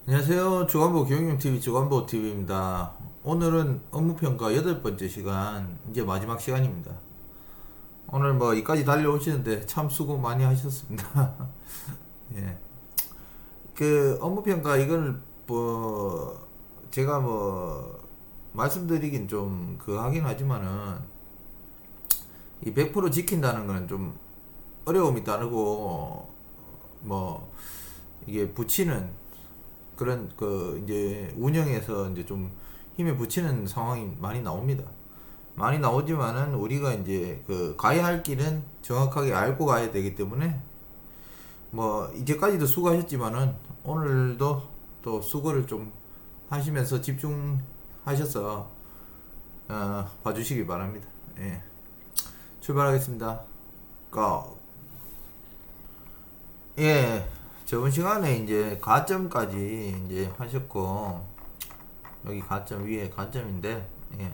안녕하세요. 주간보 경영TV 주간보TV입니다. 오늘은 업무평가 8번째 시간, 이제 마지막 시간입니다. 오늘 뭐 이까지 달려오시는데 참 수고 많이 하셨습니다. 예. 그 업무평가 이걸 뭐 제가 뭐 말씀드리긴 좀 하긴 하지만은 이 100% 지킨다는 거는 좀 어려움이 따르고 뭐 이게 붙이는 그런 이제 운영에서 이제 좀 힘에 붙이는 상황이 많이 나옵니다. 많이 나오지만은 우리가 이제 가야 할 길은 정확하게 알고 가야 되기 때문에 뭐 이제까지도 수고하셨지만은 오늘도 또 수고를 좀 하시면서 집중하셔서 봐주시기 바랍니다. 예. 출발하겠습니다. 고! 예. 저번 시간에 이제 가점까지 이제 하셨고, 여기 가점 위에 가점인데, 예.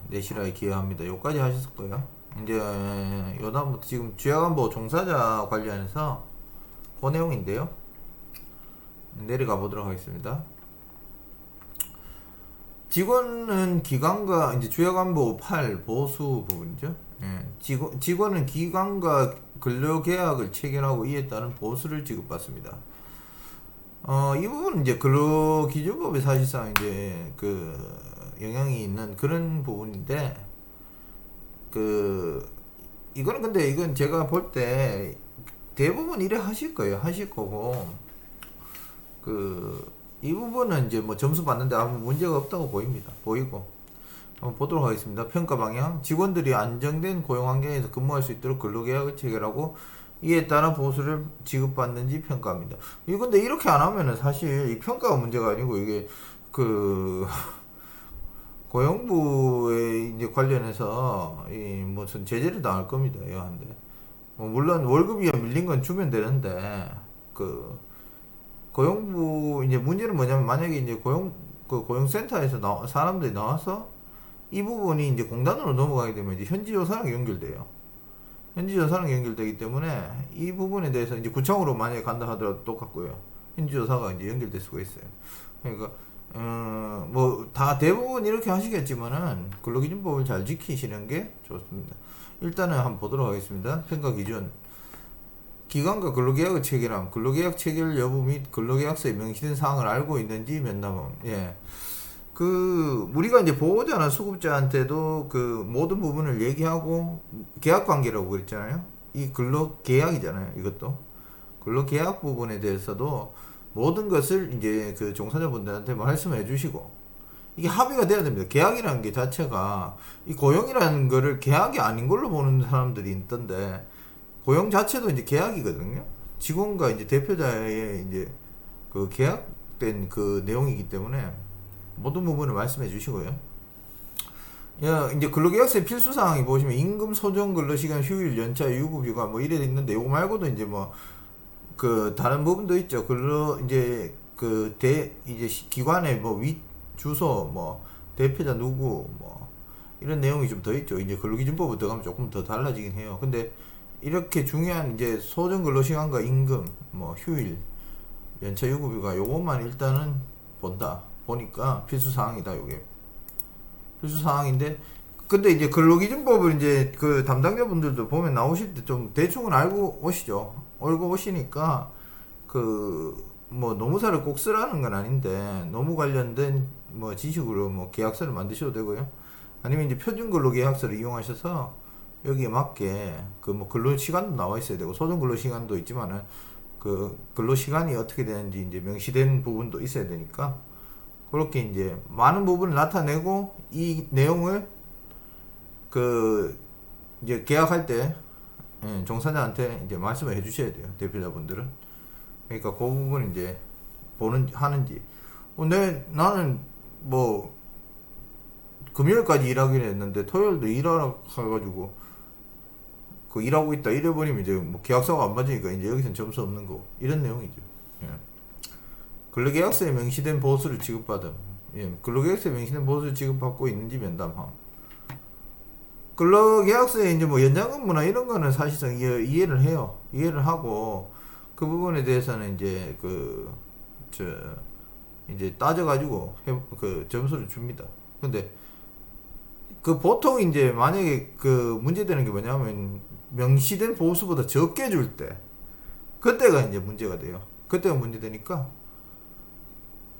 내실화에 기여합니다. 요까지 하셨을 거예요. 이제 요다음부터 지금 주야간보 종사자 관련해서 그 내용인데요. 내려가 보도록 하겠습니다. 직원은 기관과 이제 주야간보 8 보수 부분이죠. 예. 직원은 기관과 근로계약을 체결하고 이에 따른 보수를 지급받습니다. 이 부분은 이제 근로기준법에 사실상 이제 영향이 있는 그런 부분인데, 이거는 근데 이건 제가 볼 때 대부분 이래 하실 거예요. 하실 거고, 이 부분은 이제 뭐 점수 받는데 아무 문제가 없다고 보이고, 한번 보도록 하겠습니다. 평가 방향. 직원들이 안정된 고용 환경에서 근무할 수 있도록 근로계약을 체결하고 이에 따라 보수를 지급받는지 평가합니다. 근데 이렇게 안 하면은 사실 이 평가가 문제가 아니고 이게 고용부에 이제 관련해서 이 무슨 제재를 당할 겁니다. 이한데 물론 월급이 밀린 건 주면 되는데 고용부 이제 문제는 뭐냐면, 만약에 이제 고용센터에서 사람들이 나와서 이 부분이 이제 공단으로 넘어가게 되면 이제 현지조사랑 연결돼요. 현지조사랑 연결되기 때문에 이 부분에 대해서 이제 구청으로 만약에 간다 하더라도 똑같고요. 현지조사가 이제 연결될 수가 있어요. 그러니까 뭐 다 대부분 이렇게 하시겠지만은 근로기준법을 잘 지키시는 게 좋습니다. 일단은 한번 보도록 하겠습니다. 평가 기준. 기관과 근로계약을 체결함. 근로계약 체결 여부 및 근로계약서에 명시된 사항을 알고 있는지 면담함. 예. 우리가 이제 보호자나 수급자한테도 모든 부분을 얘기하고, 계약관계라고 그랬잖아요. 이 근로계약이잖아요. 이것도. 근로계약 부분에 대해서도 모든 것을 이제 종사자분들한테 말씀해 주시고, 이게 합의가 돼야 됩니다. 계약이라는 게 자체가, 이 고용이라는 거를 계약이 아닌 걸로 보는 사람들이 있던데, 고용 자체도 이제 계약이거든요. 직원과 이제 대표자의 이제 계약된 내용이기 때문에 모든 부분을 말씀해 주시고요. 이제 근로계약서의 필수사항이 보시면 임금, 소정, 근로시간, 휴일, 연차, 유급휴가 뭐 이래 있는데, 요거 말고도 이제 뭐 다른 부분도 있죠. 이제 이제 기관의 뭐 주소, 뭐 대표자 누구, 뭐 이런 내용이 좀 더 있죠. 이제 근로기준법으로 들어가면 조금 더 달라지긴 해요. 근데 이렇게 중요한 이제 소정 근로시간과 임금, 뭐 휴일, 연차, 유급휴가 요것만 일단은 보니까 필수사항이다. 요게 필수사항인데, 근데 이제 근로기준법을 이제 담당자분들도 보면 나오실 때 좀 대충은 알고 오시죠. 알고 오시니까 뭐 노무사를 꼭 쓰라는 건 아닌데, 노무 관련된 뭐 지식으로 뭐 계약서를 만드셔도 되고요. 아니면 이제 표준 근로계약서를 이용하셔서 여기에 맞게 뭐 근로시간도 나와 있어야 되고, 소정 근로시간도 있지만은 근로시간이 어떻게 되는지 이제 명시된 부분도 있어야 되니까, 그렇게 이제 많은 부분을 나타내고 이 내용을 이제 계약할 때 종사자한테 이제 말씀을 해주셔야 돼요. 대표자분들은. 그러니까 그 부분 이제 하는지. 나는 뭐 금요일까지 일하기로 했는데 토요일도 일하러 가가지고 일하고 있다 이래버리면 이제 뭐 계약서가 안 맞으니까 이제 여기서는 점수 없는 거, 이런 내용이죠. 예. 근로계약서에 명시된 보수를 지급받음. 예, 근로계약서에 명시된 보수 지급받고 있는지 면담함. 근로계약서에 이제 뭐 연장근무나 이런 거는 사실상 이해를 해요. 이해를 하고 그 부분에 대해서는 이제 이제 따져가지고 그 점수를 줍니다. 근데 그 보통 이제 만약에 그 문제되는 게 뭐냐면 명시된 보수보다 적게 줄 때 그때가 이제 문제가 돼요. 그때가 문제되니까.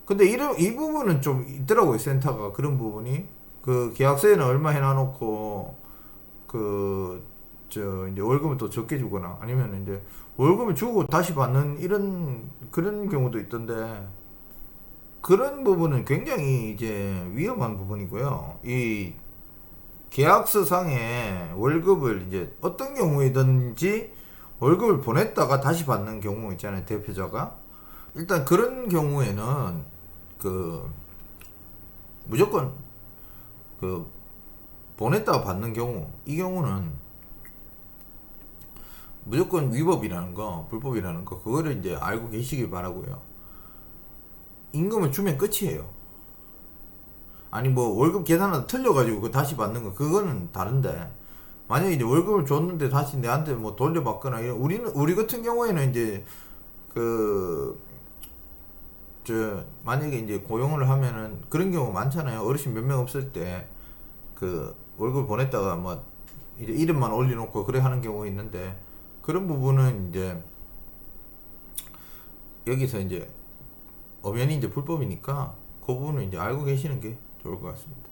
근데 이 부분은 좀 있더라고요. 센터가 그런 부분이 그 계약서에는 얼마 해놔놓고 이제 월급을 또 적게 주거나 아니면 이제 월급을 주고 다시 받는 이런 그런 경우도 있던데 그런 부분은 굉장히 이제 위험한 부분이고요. 이 계약서상에 월급을 이제 어떤 경우이든지 월급을 보냈다가 다시 받는 경우 있잖아요. 대표자가. 일단 그런 경우에는 그 무조건 그 보냈다가 받는 경우 이 경우는 무조건 위법이라는 거 불법이라는 거 그거를 이제 알고 계시길 바라고요. 임금을 주면 끝이에요. 아니 뭐 월급 계산하다 틀려가지고 그 다시 받는 거 그거는 다른데 만약에 이제 월급을 줬는데 다시 내한테 뭐 돌려받거나 이런 우리 같은 경우에는 이제 그 만약에 이제 고용을 하면은 그런 경우 많잖아요. 어르신 몇 명 없을 때 그 월급 보냈다가 뭐 이제 이름만 올려놓고 그래 하는 경우가 있는데 그런 부분은 이제 여기서 이제 엄연히 이제 불법이니까 그 부분은 이제 알고 계시는 게 좋을 것 같습니다.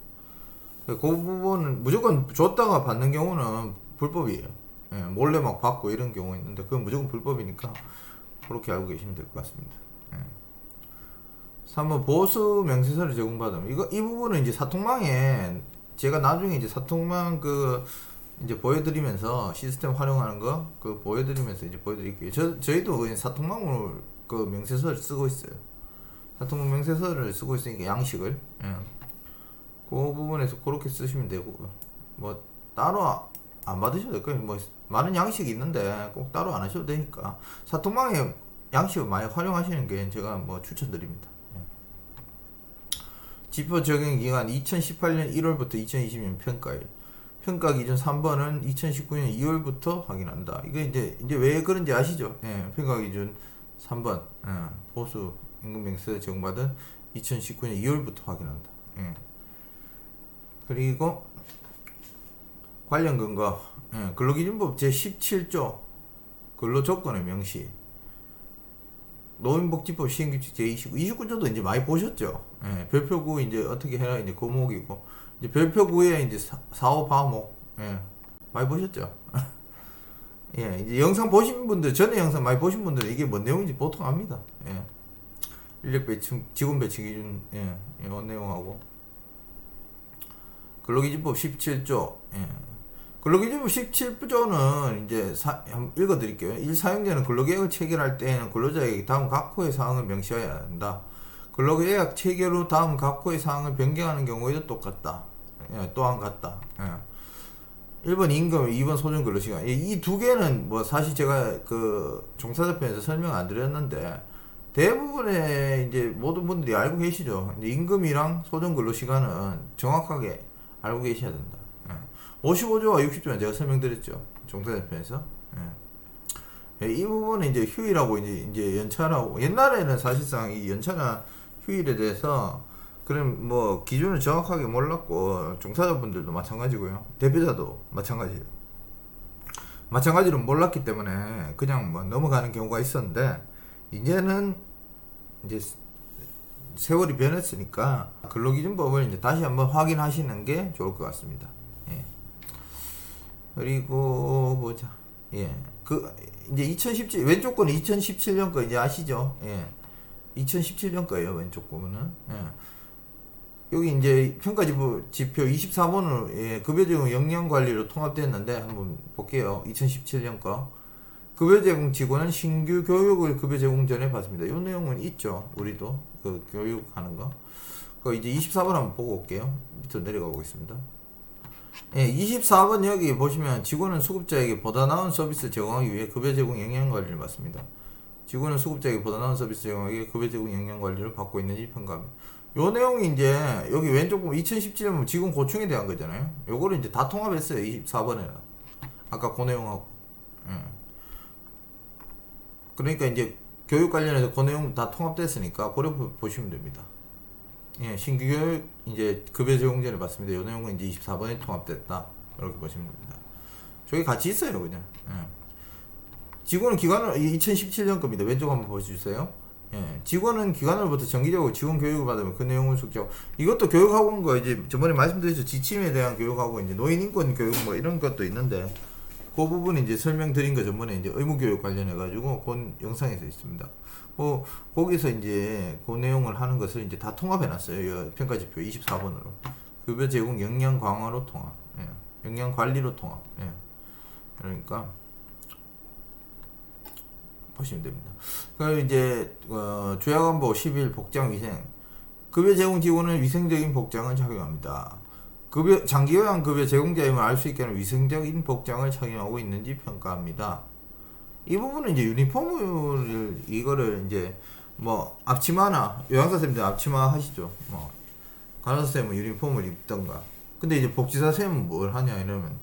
그 부분은 무조건 줬다가 받는 경우는 불법이에요. 예, 몰래 막 받고 이런 경우 있는데 그건 무조건 불법이니까 그렇게 알고 계시면 될 것 같습니다. 예. 3번 보수 명세서를 제공받음. 이 부분은 이제 사통망에 제가 나중에 이제 사통망 이제 보여드리면서 시스템 활용하는 거 보여드리면서 이제 보여드릴게요. 저희도 그냥 사통망으로 그 명세서를 쓰고 있어요. 사통망 명세서를 쓰고 있으니까 양식을. 예. 그 부분에서 그렇게 쓰시면 되고 뭐 따로 안 받으셔도 될 거예요. 뭐 많은 양식이 있는데 꼭 따로 안 하셔도 되니까 사통망에 양식을 많이 활용하시는 게 제가 뭐 추천드립니다. 지표 적용 기간 2018년 1월부터 2020년 평가일. 평가 기준 3번은 2019년 2월부터 확인한다. 이거 이제 왜 그런지 아시죠? 예, 평가 기준 3번. 예, 보수 임금 명세 제공받은 2019년 2월부터 확인한다. 예. 그리고 관련 근거. 예, 근로기준법 제17조 근로조건의 명시. 노인복지법 시행규칙 제29, 29조도 이제 많이 보셨죠? 예, 별표구 이제 어떻게 해라 이제 고목이고, 이제 별표구에 이제 4, 5 과목, 예, 많이 보셨죠? 예, 이제 영상 보신 분들, 전에 영상 많이 보신 분들 이게 뭔 내용인지 보통 압니다. 예. 인력 배치, 직원 배치 기준, 예, 이런 내용하고. 근로기준법 17조, 예. 근로기준법 17조는 이제 한번 읽어드릴게요. 일사용자는 근로계약을 체결할 때에는 근로자에게 다음 각호의 사항을 명시해야 한다. 근로계약 체결 후 다음 각호의 사항을 변경하는 경우에도 똑같다. 예, 또한 같다. 예. 1번 임금, 2번 소정 근로시간. 이 두 개는 뭐 사실 제가 그 종사자편에서 설명 안 드렸는데 대부분의 이제 모든 분들이 알고 계시죠. 이제 임금이랑 소정 근로시간은 정확하게 알고 계셔야 된다. 55조와 60조는 제가 설명드렸죠. 종사자편에서. 예. 이 부분은 이제 휴일하고 이제 연차라고. 옛날에는 사실상 이 연차나 휴일에 대해서 그런 뭐 기준을 정확하게 몰랐고 종사자분들도 마찬가지고요. 대표자도 마찬가지예요. 마찬가지로 몰랐기 때문에 그냥 뭐 넘어가는 경우가 있었는데 이제는 이제 세월이 변했으니까 근로기준법을 이제 다시 한번 확인하시는 게 좋을 것 같습니다. 예. 그리고 보자. 예. 이제 2017 왼쪽 거는 2017년 거 이제 아시죠? 예. 2017년 거예요. 왼쪽 거는. 예. 여기 이제 평가지표 24번으로 예, 급여제공 역량관리로 통합됐는데 한번 볼게요. 2017년 거. 급여제공 직원은 신규 교육을 급여제공 전에 받습니다. 이 내용은 있죠. 우리도 그 교육하는 거. 그 이제 24번 한번 보고 올게요. 밑으로 내려가고 있습니다. 예, 24번 여기 보시면 직원은 수급자에게 보다 나은 서비스 제공하기 위해 급여 제공 영양 관리를 받습니다. 직원은 수급자에게 보다 나은 서비스 제공하기 위해 급여 제공 영양 관리를 받고 있는지 평가합니다. 요 내용이 이제 여기 왼쪽 보면 2017년 지금 고충에 대한 거잖아요. 요거를 이제 다 통합했어요. 24번에는. 아까 그 내용하고. 예. 그러니까 이제 교육 관련해서 그 내용 다 통합됐으니까 그래 보시면 됩니다. 예, 신규 교육 이제 급여 제공제를 받습니다. 요 내용은 이제 24번에 통합됐다. 이렇게 보시면 됩니다. 저기 같이 있어요, 그냥. 예. 직원은 기관을 2017년 겁니다. 왼쪽 한번 보여주세요. 예, 직원은 기관으로부터 정기적으로 직원 교육을 받으면 그 내용을 숙지하고 이것도 교육학원 거 이제 저번에 말씀드렸죠. 지침에 대한 교육하고 이제 노인 인권 교육 뭐 이런 것도 있는데 그 부분 이제 설명드린 거 저번에 이제 의무 교육 관련해 가지고 그 영상에서 있습니다. 거기서 이제 그 내용을 하는 것을 이제 다 통합해 놨어요. 평가지표 24번으로 급여 제공 역량 강화로 통합, 예, 역량 관리로 통합. 예. 그러니까. 보시면 됩니다. 그 이제 조약안보 10일 복장 위생 급여 제공 직원은 위생적인 복장을 착용합니다. 급여 장기요양 급여 제공자임을 알 수 있게 하는 위생적인 복장을 착용하고 있는지 평가합니다. 이 부분은 이제 유니폼을 이거를 이제 뭐 앞치마나 요양사 선생님들 앞치마 하시죠. 뭐 간호사 선생님은 유니폼을 입던가. 근데 이제 복지사 선생님은 뭘 하냐 이러면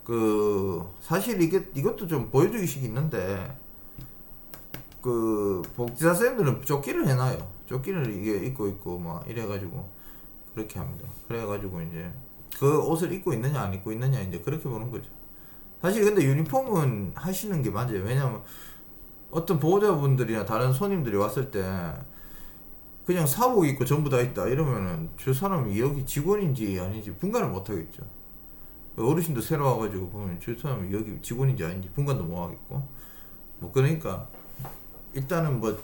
그 사실 이것도 좀 보여주기식 있는데. 그 복지사 쌤들은 조끼를 해놔요. 조끼를 이게 입고 있고 막 이래가지고 그렇게 합니다. 그래가지고 이제 그 옷을 입고 있느냐 안 입고 있느냐 이제 그렇게 보는 거죠. 사실 근데 유니폼은 하시는 게 맞아요. 왜냐면 어떤 보호자분들이나 다른 손님들이 왔을 때 그냥 사복 입고 전부 다 있다 이러면은 저 사람이 여기 직원인지 아닌지 분간을 못 하겠죠. 어르신도 새로 와가지고 보면 저 사람이 여기 직원인지 아닌지 분간도 못 하겠고 뭐 그러니까. 일단은 뭐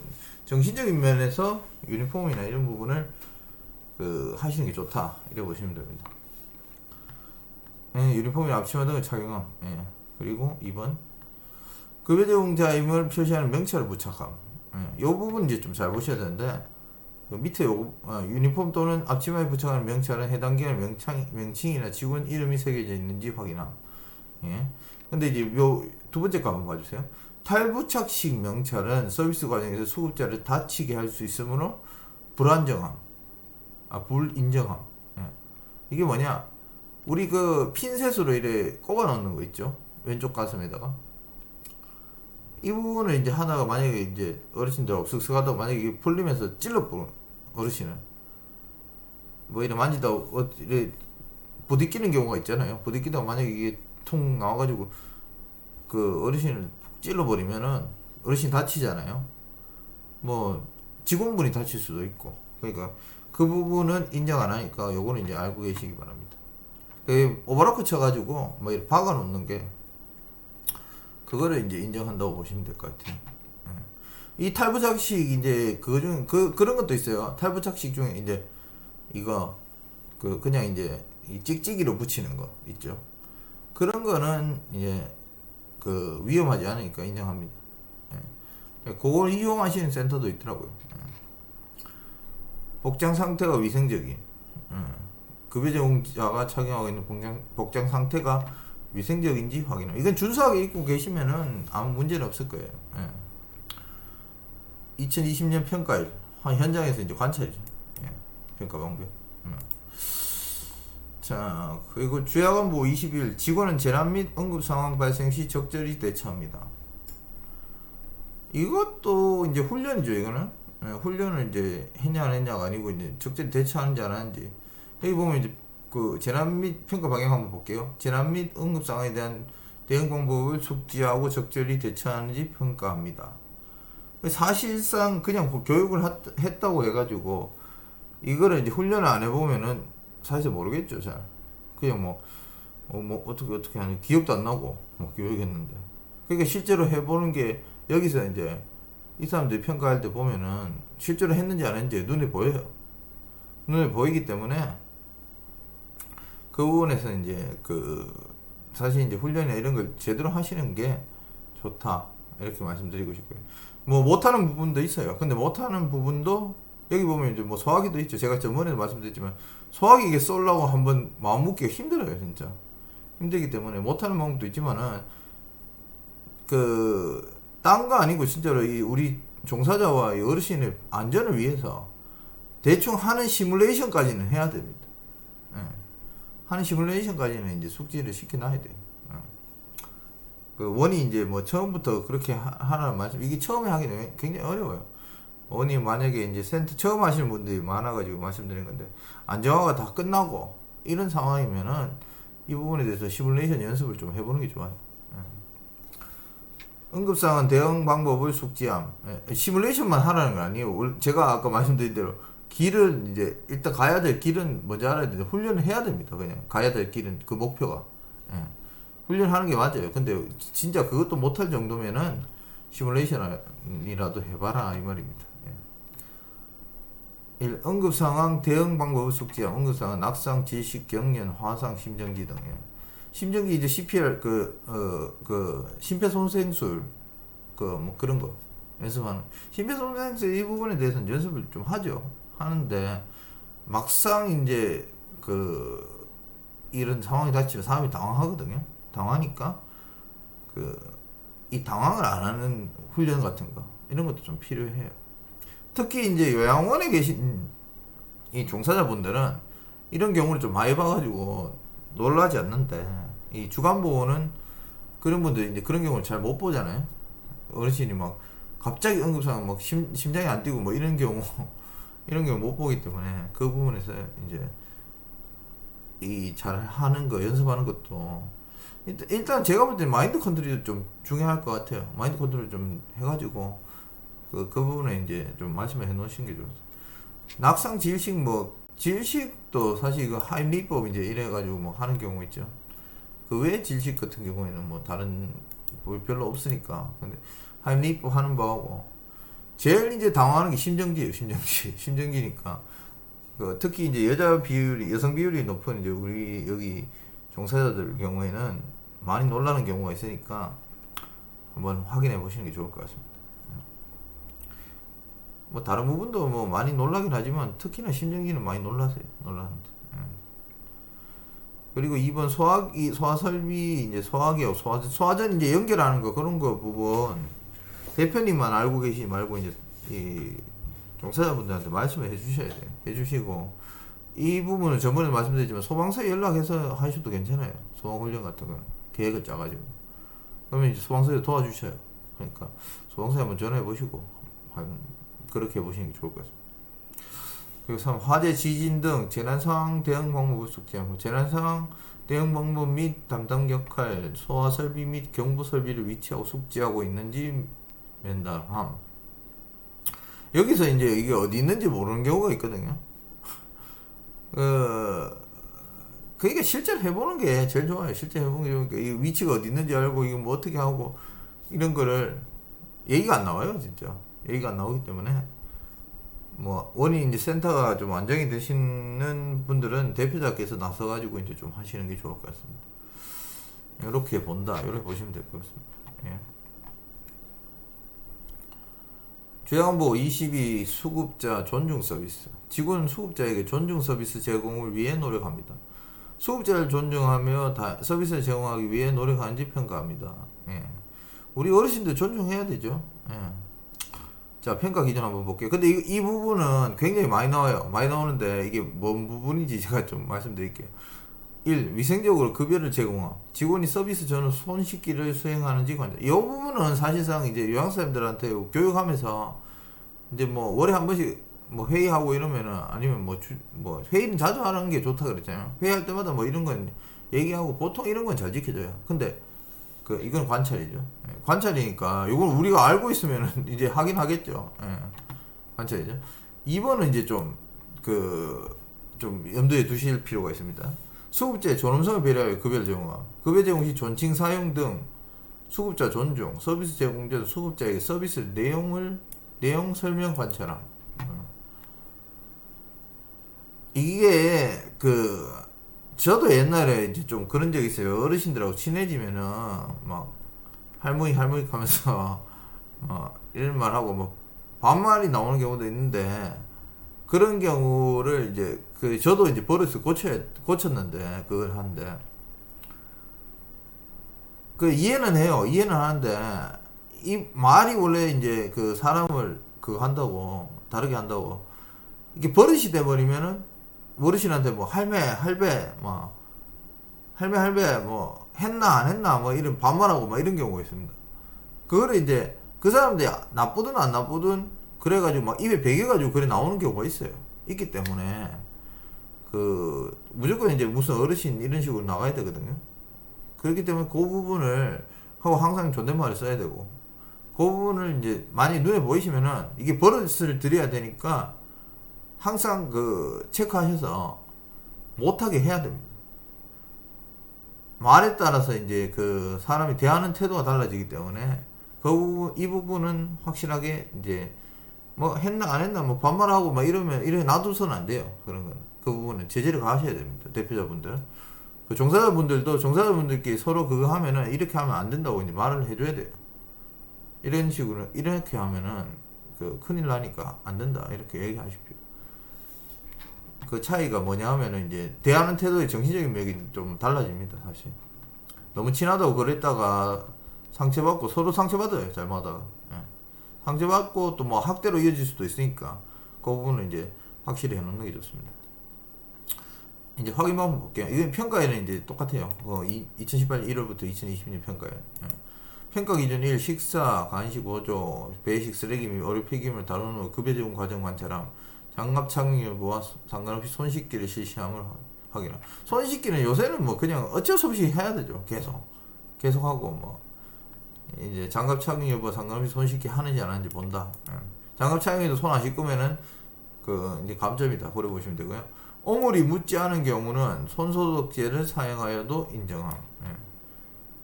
정신적인 면에서 유니폼이나 이런 부분을 그 하시는 게 좋다 이렇게 보시면 됩니다. 예, 유니폼이나 앞치마 등을 착용함. 예. 그리고 2번 급여 제공자임을 표시하는 명찰을 부착함. 예. 이 부분 이제 좀 잘 보셔야 되는데 밑에 유니폼 또는 앞치마에 부착하는 명찰은 해당 기관의 명칭이나 직원 이름이 새겨져 있는지 확인함. 예. 근데 이제 요 두 번째 거 한번 봐주세요. 탈부착식 명찰은 서비스 과정에서 수급자를 다치게 할 수 있으므로 불안정함, 불인정함. 예. 이게 뭐냐? 우리 그 핀셋으로 이래 꼽아 넣는 거 있죠? 왼쪽 가슴에다가. 이 부분을 이제 하나가 만약에 이제 어르신들하고 쓱쓱하다고 만약에 이게 풀리면서 찔러보는 어르신은 뭐 이래 만지다 이래 부딪히는 경우가 있잖아요. 부딪히다가 만약에 이게 통 나와가지고 그 어르신을 찔러버리면은 어르신 다치잖아요. 뭐 직원분이 다칠 수도 있고. 그러니까 그 부분은 인정 안 하니까 요거는 이제 알고 계시기 바랍니다. 오버로크 쳐가지고 뭐 이렇게 박아 놓는 게 그거를 이제 인정한다고 보시면 될 것 같아요. 이 탈부착식 이제 그중 그런 것도 있어요. 탈부착식 중에 이제 이거 그냥 이제 이 찍찍이로 붙이는 거 있죠. 그런 거는 이제 그 위험하지 않으니까 인정합니다. 예. 그걸 이용하시는 센터도 있더라고요. 예. 복장 상태가 위생적인. 예. 급여 제공자가 착용하고 있는 복장 상태가 위생적인지 확인하고. 이건 준수하게 입고 계시면은 아무 문제는 없을 거예요. 예. 2020년 평가일 현장에서 이제 관찰이죠. 예. 평가 방법. 자, 그리고 조약안보 20일 직원은 재난 및 응급 상황 발생 시 적절히 대처합니다. 이것도 이제 훈련이죠, 이거는. 예, 훈련을 이제 했냐 안 했냐가 아니고 이제 적절히 대처하는지 안 하는지. 여기 보면 이제 그 재난 및 평가 방향 한번 볼게요. 재난 및 응급 상황에 대한 대응 방법을 숙지하고 적절히 대처하는지 평가합니다. 사실상 그냥 교육을 했다고 해가지고 이거를 이제 훈련을 안 해보면은 사실 모르겠죠, 잘. 그냥 뭐 어떻게 하는 기억도 안 나고 뭐 교육했는데. 그러니까 실제로 해보는 게 여기서 이제 이 사람들이 평가할 때 보면은 실제로 했는지 안 했는지 눈에 보여요. 눈에 보이기 때문에 그 부분에서 이제 사실 이제 훈련이나 이런 걸 제대로 하시는 게 좋다 이렇게 말씀드리고 싶고요. 뭐 못하는 부분도 있어요. 근데 못하는 부분도 여기 보면 이제 뭐 소화기도 있죠. 제가 저번에도 말씀드렸지만 소화기 이게 쏠라고 한번 마음 먹기가 힘들어요, 진짜. 힘들기 때문에 못하는 방법도 있지만은 딴 거 아니고 진짜로 이 우리 종사자와 이 어르신의 안전을 위해서 대충 하는 시뮬레이션까지는 해야 됩니다. 예. 하는 시뮬레이션까지는 이제 숙지를 시켜놔야 돼요. 그 원이 이제 뭐 처음부터 그렇게 하라는 말씀, 이게 처음에 하기는 굉장히 어려워요. 원이 만약에 이제 센터 처음 하시는 분들이 많아가지고 말씀드린 건데, 안정화가 다 끝나고 이런 상황이면은 이 부분에 대해서 시뮬레이션 연습을 좀 해보는 게 좋아요. 응급상황 대응 방법을 숙지함. 시뮬레이션만 하라는 건 아니에요. 제가 아까 말씀드린 대로 길은 이제 일단 가야 될 길은 먼저 알아야 되는데 훈련을 해야 됩니다. 그냥 가야 될 길은 그 목표가. 훈련하는 게 맞아요. 근데 진짜 그것도 못할 정도면은 시뮬레이션이라도 해봐라 이 말입니다. 1. 응급상황 대응 방법을 숙지함. 응급상황 낙상, 질식, 경련, 화상, 심정지 등. 심정지 이제 CPR 심폐소생술 뭐 그런 거 연습하는. 심폐소생술 이 부분에 대해서는 연습을 좀 하죠. 하는데 막상 이제 이런 상황이 닥치면 사람이 당황하거든요. 당황하니까 이 당황을 안 하는 훈련 같은 거 이런 것도 좀 필요해요. 특히 이제 요양원에 계신 이 종사자분들은 이런 경우를 좀 많이 봐가지고 놀라지 않는데, 이 주간보호는 그런 분들이 이제 그런 경우를 잘 못 보잖아요. 어르신이 막 갑자기 응급상황 막 심장이 안 뛰고 뭐 이런 경우 이런 경우 못 보기 때문에 그 부분에서 이제 이 잘 하는 거 연습하는 것도 일단 제가 볼 때 마인드 컨트롤이 좀 중요할 것 같아요. 마인드 컨트롤 좀 해가지고 그 부분에 이제 좀 말씀을 해 놓으신 게 좋습니다. 낙상 질식 질식도 사실 그 하임리법 이제 이래가지고 뭐 하는 경우 있죠. 그 외 질식 같은 경우에는 뭐 다른 뭐 별로 없으니까. 근데 하임리법 하는 바하고 제일 이제 당황하는 게 심정지예요. 심정지니까 특히 이제 여성 비율이 높은 이제 우리 여기 종사자들 경우에는 많이 놀라는 경우가 있으니까 한번 확인해 보시는 게 좋을 것 같습니다. 뭐 다른 부분도 뭐 많이 놀라긴 하지만 특히나 심정기는 많이 놀라는데. 그리고 2번 소화설비 이제 소화기하고 소화전 이제 연결하는 거 그런 거 부분 대표님만 알고 계시지 말고 이제 이 종사자분들한테 말씀을 해주셔야 돼요. 해주시고 이 부분은 저번에 말씀드렸지만 소방서에 연락해서 하셔도 괜찮아요. 소방훈련 같은 거 계획을 짜가지고 그러면 이제 소방서에 도와주셔요. 그러니까 소방서에 한번 전화해 보시고 그렇게 해보시는 게 좋을 것 같습니다. 그리고 3. 화재, 지진 등 재난상황 대응 방법을 숙지하고 재난상황 대응 방법 및 담당 역할, 소화설비 및 경보설비를 위치하고 숙지하고 있는지 면담함. 여기서 이제 이게 어디 있는지 모르는 경우가 있거든요. 그러니까 실제로 해보는 게 제일 좋아요. 실제 해보는 게 좋으니까 이 위치가 어디 있는지 알고 이거 뭐 어떻게 하고 이런 거를 얘기가 안 나와요, 진짜. 얘기가 안 나오기 때문에 뭐 원인 이제 센터가 좀 안정이 되시는 분들은 대표자께서 나서가지고 이제 좀 하시는 게 좋을 것 같습니다. 이렇게 본다, 이렇게 보시면 될 것 같습니다. 예. 조양보 22 수급자 존중 서비스. 직원 수급자에게 존중 서비스 제공을 위해 노력합니다. 수급자를 존중하며 서비스를 제공하기 위해 노력하는지 평가합니다. 예. 우리 어르신들 존중해야 되죠. 예. 자, 평가 기준 한번 볼게요. 근데 이 부분은 굉장히 많이 나와요. 많이 나오는데 이게 뭔 부분인지 제가 좀 말씀드릴게요. 1. 위생적으로 급여를 제공함. 직원이 서비스 전후 손 씻기를 수행하는지 관찰. 이 부분은 사실상 이제 요양사님들한테 교육하면서 이제 뭐 월에 한 번씩 뭐 회의하고 이러면은 아니면 뭐 회의는 자주 하는 게 좋다 그랬잖아요. 회의할 때마다 뭐 이런 건 얘기하고 보통 이런 건 잘 지켜져요. 근데 이건 관찰이죠. 예, 관찰이니까 이건 우리가 알고 있으면은 이제 하긴 하겠죠. 예, 관찰이죠. 2번은 이제 좀 염두에 두실 필요가 있습니다. 수급자의 존엄성을 배려하여 급여를 제공함. 급여 제공 시 존칭 사용 등 수급자 존중, 서비스 제공자도 수급자에게 서비스 내용 설명 관찰함. 이게 저도 옛날에 이제 좀 그런 적 있어요. 어르신들하고 친해지면은 막 할머니 하면서 이런 말 하고 뭐 반말이 나오는 경우도 있는데, 그런 경우를 이제 저도 이제 버릇을 고쳤는데 그걸 하는데 이해는 해요. 이해는 하는데 이 말이 원래 이제 사람을 한다고 다르게 한다고 이게 버릇이 돼버리면은 어르신한테 뭐 할매 할배 뭐 할매 뭐 했나 안 했나 뭐 이런 반말하고 막 이런 경우가 있습니다. 그거를 이제 그 사람들이 나쁘든 안 나쁘든 그래가지고 막 입에 베겨가지고 그래 나오는 경우가 있어요. 있기 때문에 그 무조건 이제 무슨 어르신 이런 식으로 나가야 되거든요. 그렇기 때문에 그 부분을 하고 항상 존댓말을 써야 되고 그 부분을 이제 많이 눈에 보이시면은 이게 버릇을 들여야 되니까 항상 그 체크하셔서 못하게 해야 됩니다. 말에 따라서 이제 그 사람이 대하는 태도가 달라지기 때문에 이 부분은 확실하게 이제 뭐 했나 안 했나 뭐 반말하고 막 이러면 이렇게 놔두서는 안 돼요. 그런 거는 그 부분은 제재를 가하셔야 됩니다. 대표자분들 그 종사자분들도 종사자분들끼리 서로 그거 하면은 이렇게 하면 안 된다고 이제 말을 해줘야 돼요. 이런 식으로 이렇게 하면은 그 큰일 나니까 안 된다 이렇게 얘기하십시오. 그 차이가 뭐냐 하면은 이제 대하는 태도의 정신적인 맥이 좀 달라집니다. 사실 너무 친하다고 그랬다가 상처받고 서로 상처받아요. 잘못하다가 상처받고 또 뭐 학대로 이어질 수도 있으니까 그 부분은 이제 확실히 해놓는 게 좋습니다. 이제 확인 한번 볼게요. 이건 평가에는 이제 똑같아요. 2018년 1월부터 2020년 평가에 평가 기준 1. 식사, 간식, 보조, 배식, 쓰레기 및 어류 폐기물을 다루는 후 급여 제공 과정 관찰함. 장갑 착용 여부와 상관없이 손 씻기를 실시함을 확인함. 손 씻기는 요새는 뭐 그냥 어쩔 수 없이 해야 되죠. 계속 하고 뭐 이제 장갑 착용 여부와 상관없이 손 씻기 하는지 안 하는지 본다. 장갑 착용해도 손 안 씻으면은 그 이제 감점이다. 그래 보시면 되고요. 오물이 묻지 않은 경우는 손소독제를 사용하여도 인정함.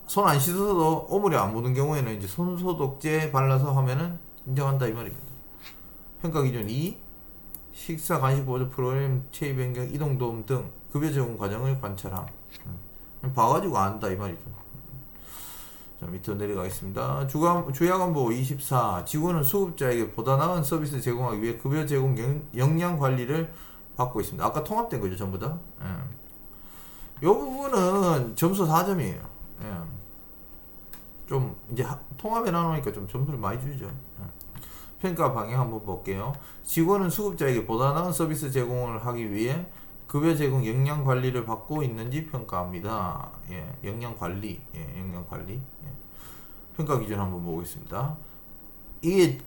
손 안 씻어도 오물이 안 묻은 경우에는 이제 손소독제 발라서 하면은 인정한다 이 말입니다. 평가 기준 2. 식사, 간식, 보조 프로그램, 체위 변경, 이동 도움 등 급여 제공 과정을 관찰함. 봐가지고 안다 이 말이죠. 자, 밑으로 내려가겠습니다. 주야간보 24. 직원은 수급자에게 보다 나은 서비스 제공하기 위해 급여 제공 역량 관리를 받고 있습니다. 아까 통합된 거죠, 전부 다. 이 부분은 점수 4점이에요. 좀 이제 통합해 나누니까 좀 점수를 많이 주죠. 평가 방향 한번 볼게요. 직원은 수급자에게 보다 나은 서비스 제공을 하기 위해 급여 제공 역량 관리를 받고 있는지 평가합니다. 역량 관리. 평가 기준 한번 보겠습니다. 이게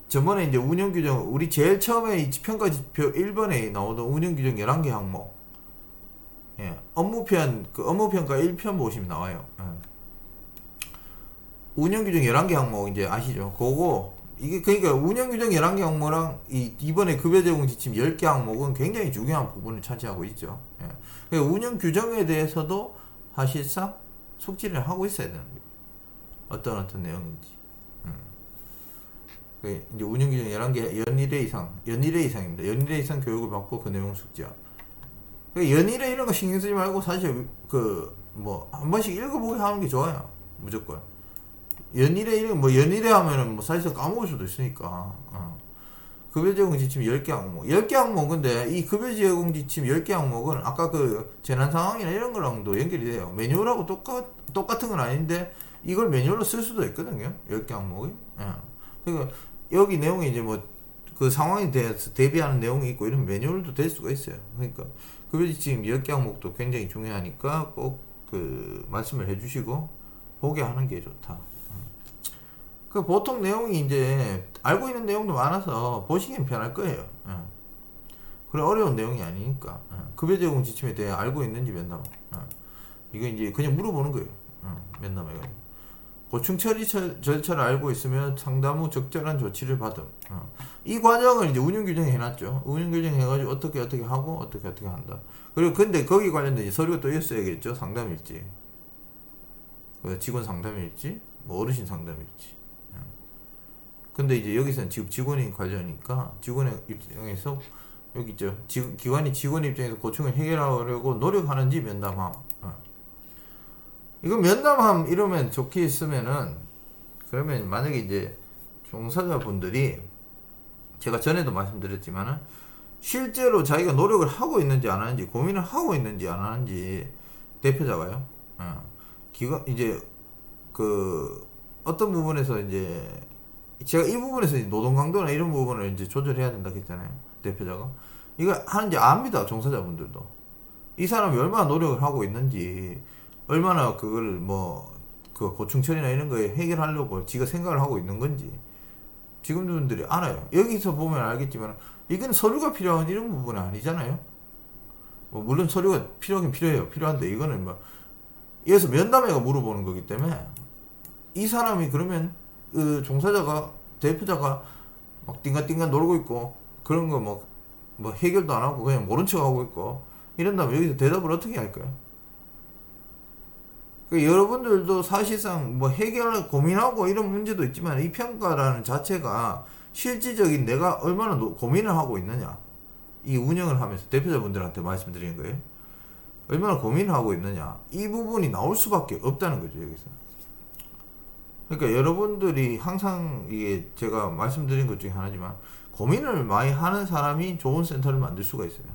저번에 이제 운영 규정, 우리 제일 처음에 평가 지표 1번에 나오던 운영 규정 11개 항목. 업무평가 1편 보시면 나와요. 운영 규정 11개 항목 이제 아시죠? 그거 이게 그러니까 운영 규정 11개 항목랑 이번에 급여 제공 지침 10개 항목은 굉장히 중요한 부분을 차지하고 있죠. 그러니까 운영 규정에 대해서도 사실상 숙지를 하고 있어야 되는 거예요. 어떤 내용인지. 이제 운영 규정 11개 연일회 이상입니다. 연일회 이상 교육을 받고 그 내용 숙지함. 그러니까 연일회 이런 거 신경 쓰지 말고 사실 뭐 한 번씩 읽어보게 하는 게 좋아요. 무조건. 연일회 하면은 뭐 사실상 까먹을 수도 있으니까. 급여 제공 지침 10개 항목. 10개 항목, 근데 이 급여 제공 지침 10개 항목은 아까 그 재난 상황이나 이런 거랑도 연결이 돼요. 매뉴얼하고 똑같은 건 아닌데 이걸 매뉴얼로 쓸 수도 있거든요. 10개 항목이. 그러니까 여기 내용이 이제 뭐 그 상황에 대해서 대비하는 내용이 있고 이런 매뉴얼도 될 수가 있어요. 그러니까 급여 지침 10개 항목도 굉장히 중요하니까 꼭 그 말씀을 해주시고 보게 하는 게 좋다. 그 보통 내용이 이제 알고 있는 내용도 많아서 보시기엔 편할 거예요. 그래 어려운 내용이 아니니까. 급여 제공 지침에 대해 알고 있는지 면담. 이거 이제 그냥 물어보는 거예요. 면담해가지고. 고충 처리 절차를 알고 있으면 상담 후 적절한 조치를 받음. 이 과정을 이제 운영 규정에 해놨죠. 운영 규정 해가지고 어떻게 하고 어떻게 한다. 그리고 근데 거기 관련된 서류가 또 있어야겠죠. 상담일지, 직원 상담일지, 뭐 어르신 상담일지. 근데 이제 여기서는 지금 직원이 관련이니까 직원의 입장에서 여기 있죠. 기관이 직원 입장에서 고충을 해결하려고 노력하는지 면담함. 이거 면담함 이러면 좋게 쓰면은 그러면 만약에 이제 종사자분들이 제가 전에도 말씀드렸지만은 실제로 자기가 노력을 하고 있는지 안 하는지 고민을 하고 있는지 안 하는지 대표자가요. 이제 그 어떤 부분에서 이제 제가 이 부분에서 노동 강도나 이런 부분을 이제 조절해야 된다 했잖아요. 대표자가. 이거 하는지 압니다. 종사자분들도. 이 사람이 얼마나 노력을 하고 있는지, 얼마나 그걸 그 고충처리나 이런 거에 해결하려고 지가 생각을 하고 있는 건지, 직원분들이 알아요. 여기서 보면 알겠지만, 이건 서류가 필요한 이런 부분은 아니잖아요. 물론 서류가 필요하긴 필요해요. 필요한데, 이거는 이어서 면담회가 물어보는 거기 때문에, 이 사람이 그러면, 그 종사자가, 대표자가 막 띵가띵가 놀고 있고, 그런 거 해결도 안 하고 그냥 모른 척 하고 있고, 이런다면 여기서 대답을 어떻게 할까요? 여러분들도 사실상 해결을 고민하고 이런 문제도 있지만, 이 평가라는 자체가 실질적인 내가 얼마나 고민을 하고 있느냐, 이 운영을 하면서 대표자분들한테 말씀드리는 거예요. 얼마나 고민을 하고 있느냐, 이 부분이 나올 수밖에 없다는 거죠, 여기서. 그러니까 여러분들이 항상 이게 제가 말씀드린 것 중에 하나지만, 고민을 많이 하는 사람이 좋은 센터를 만들 수가 있어요.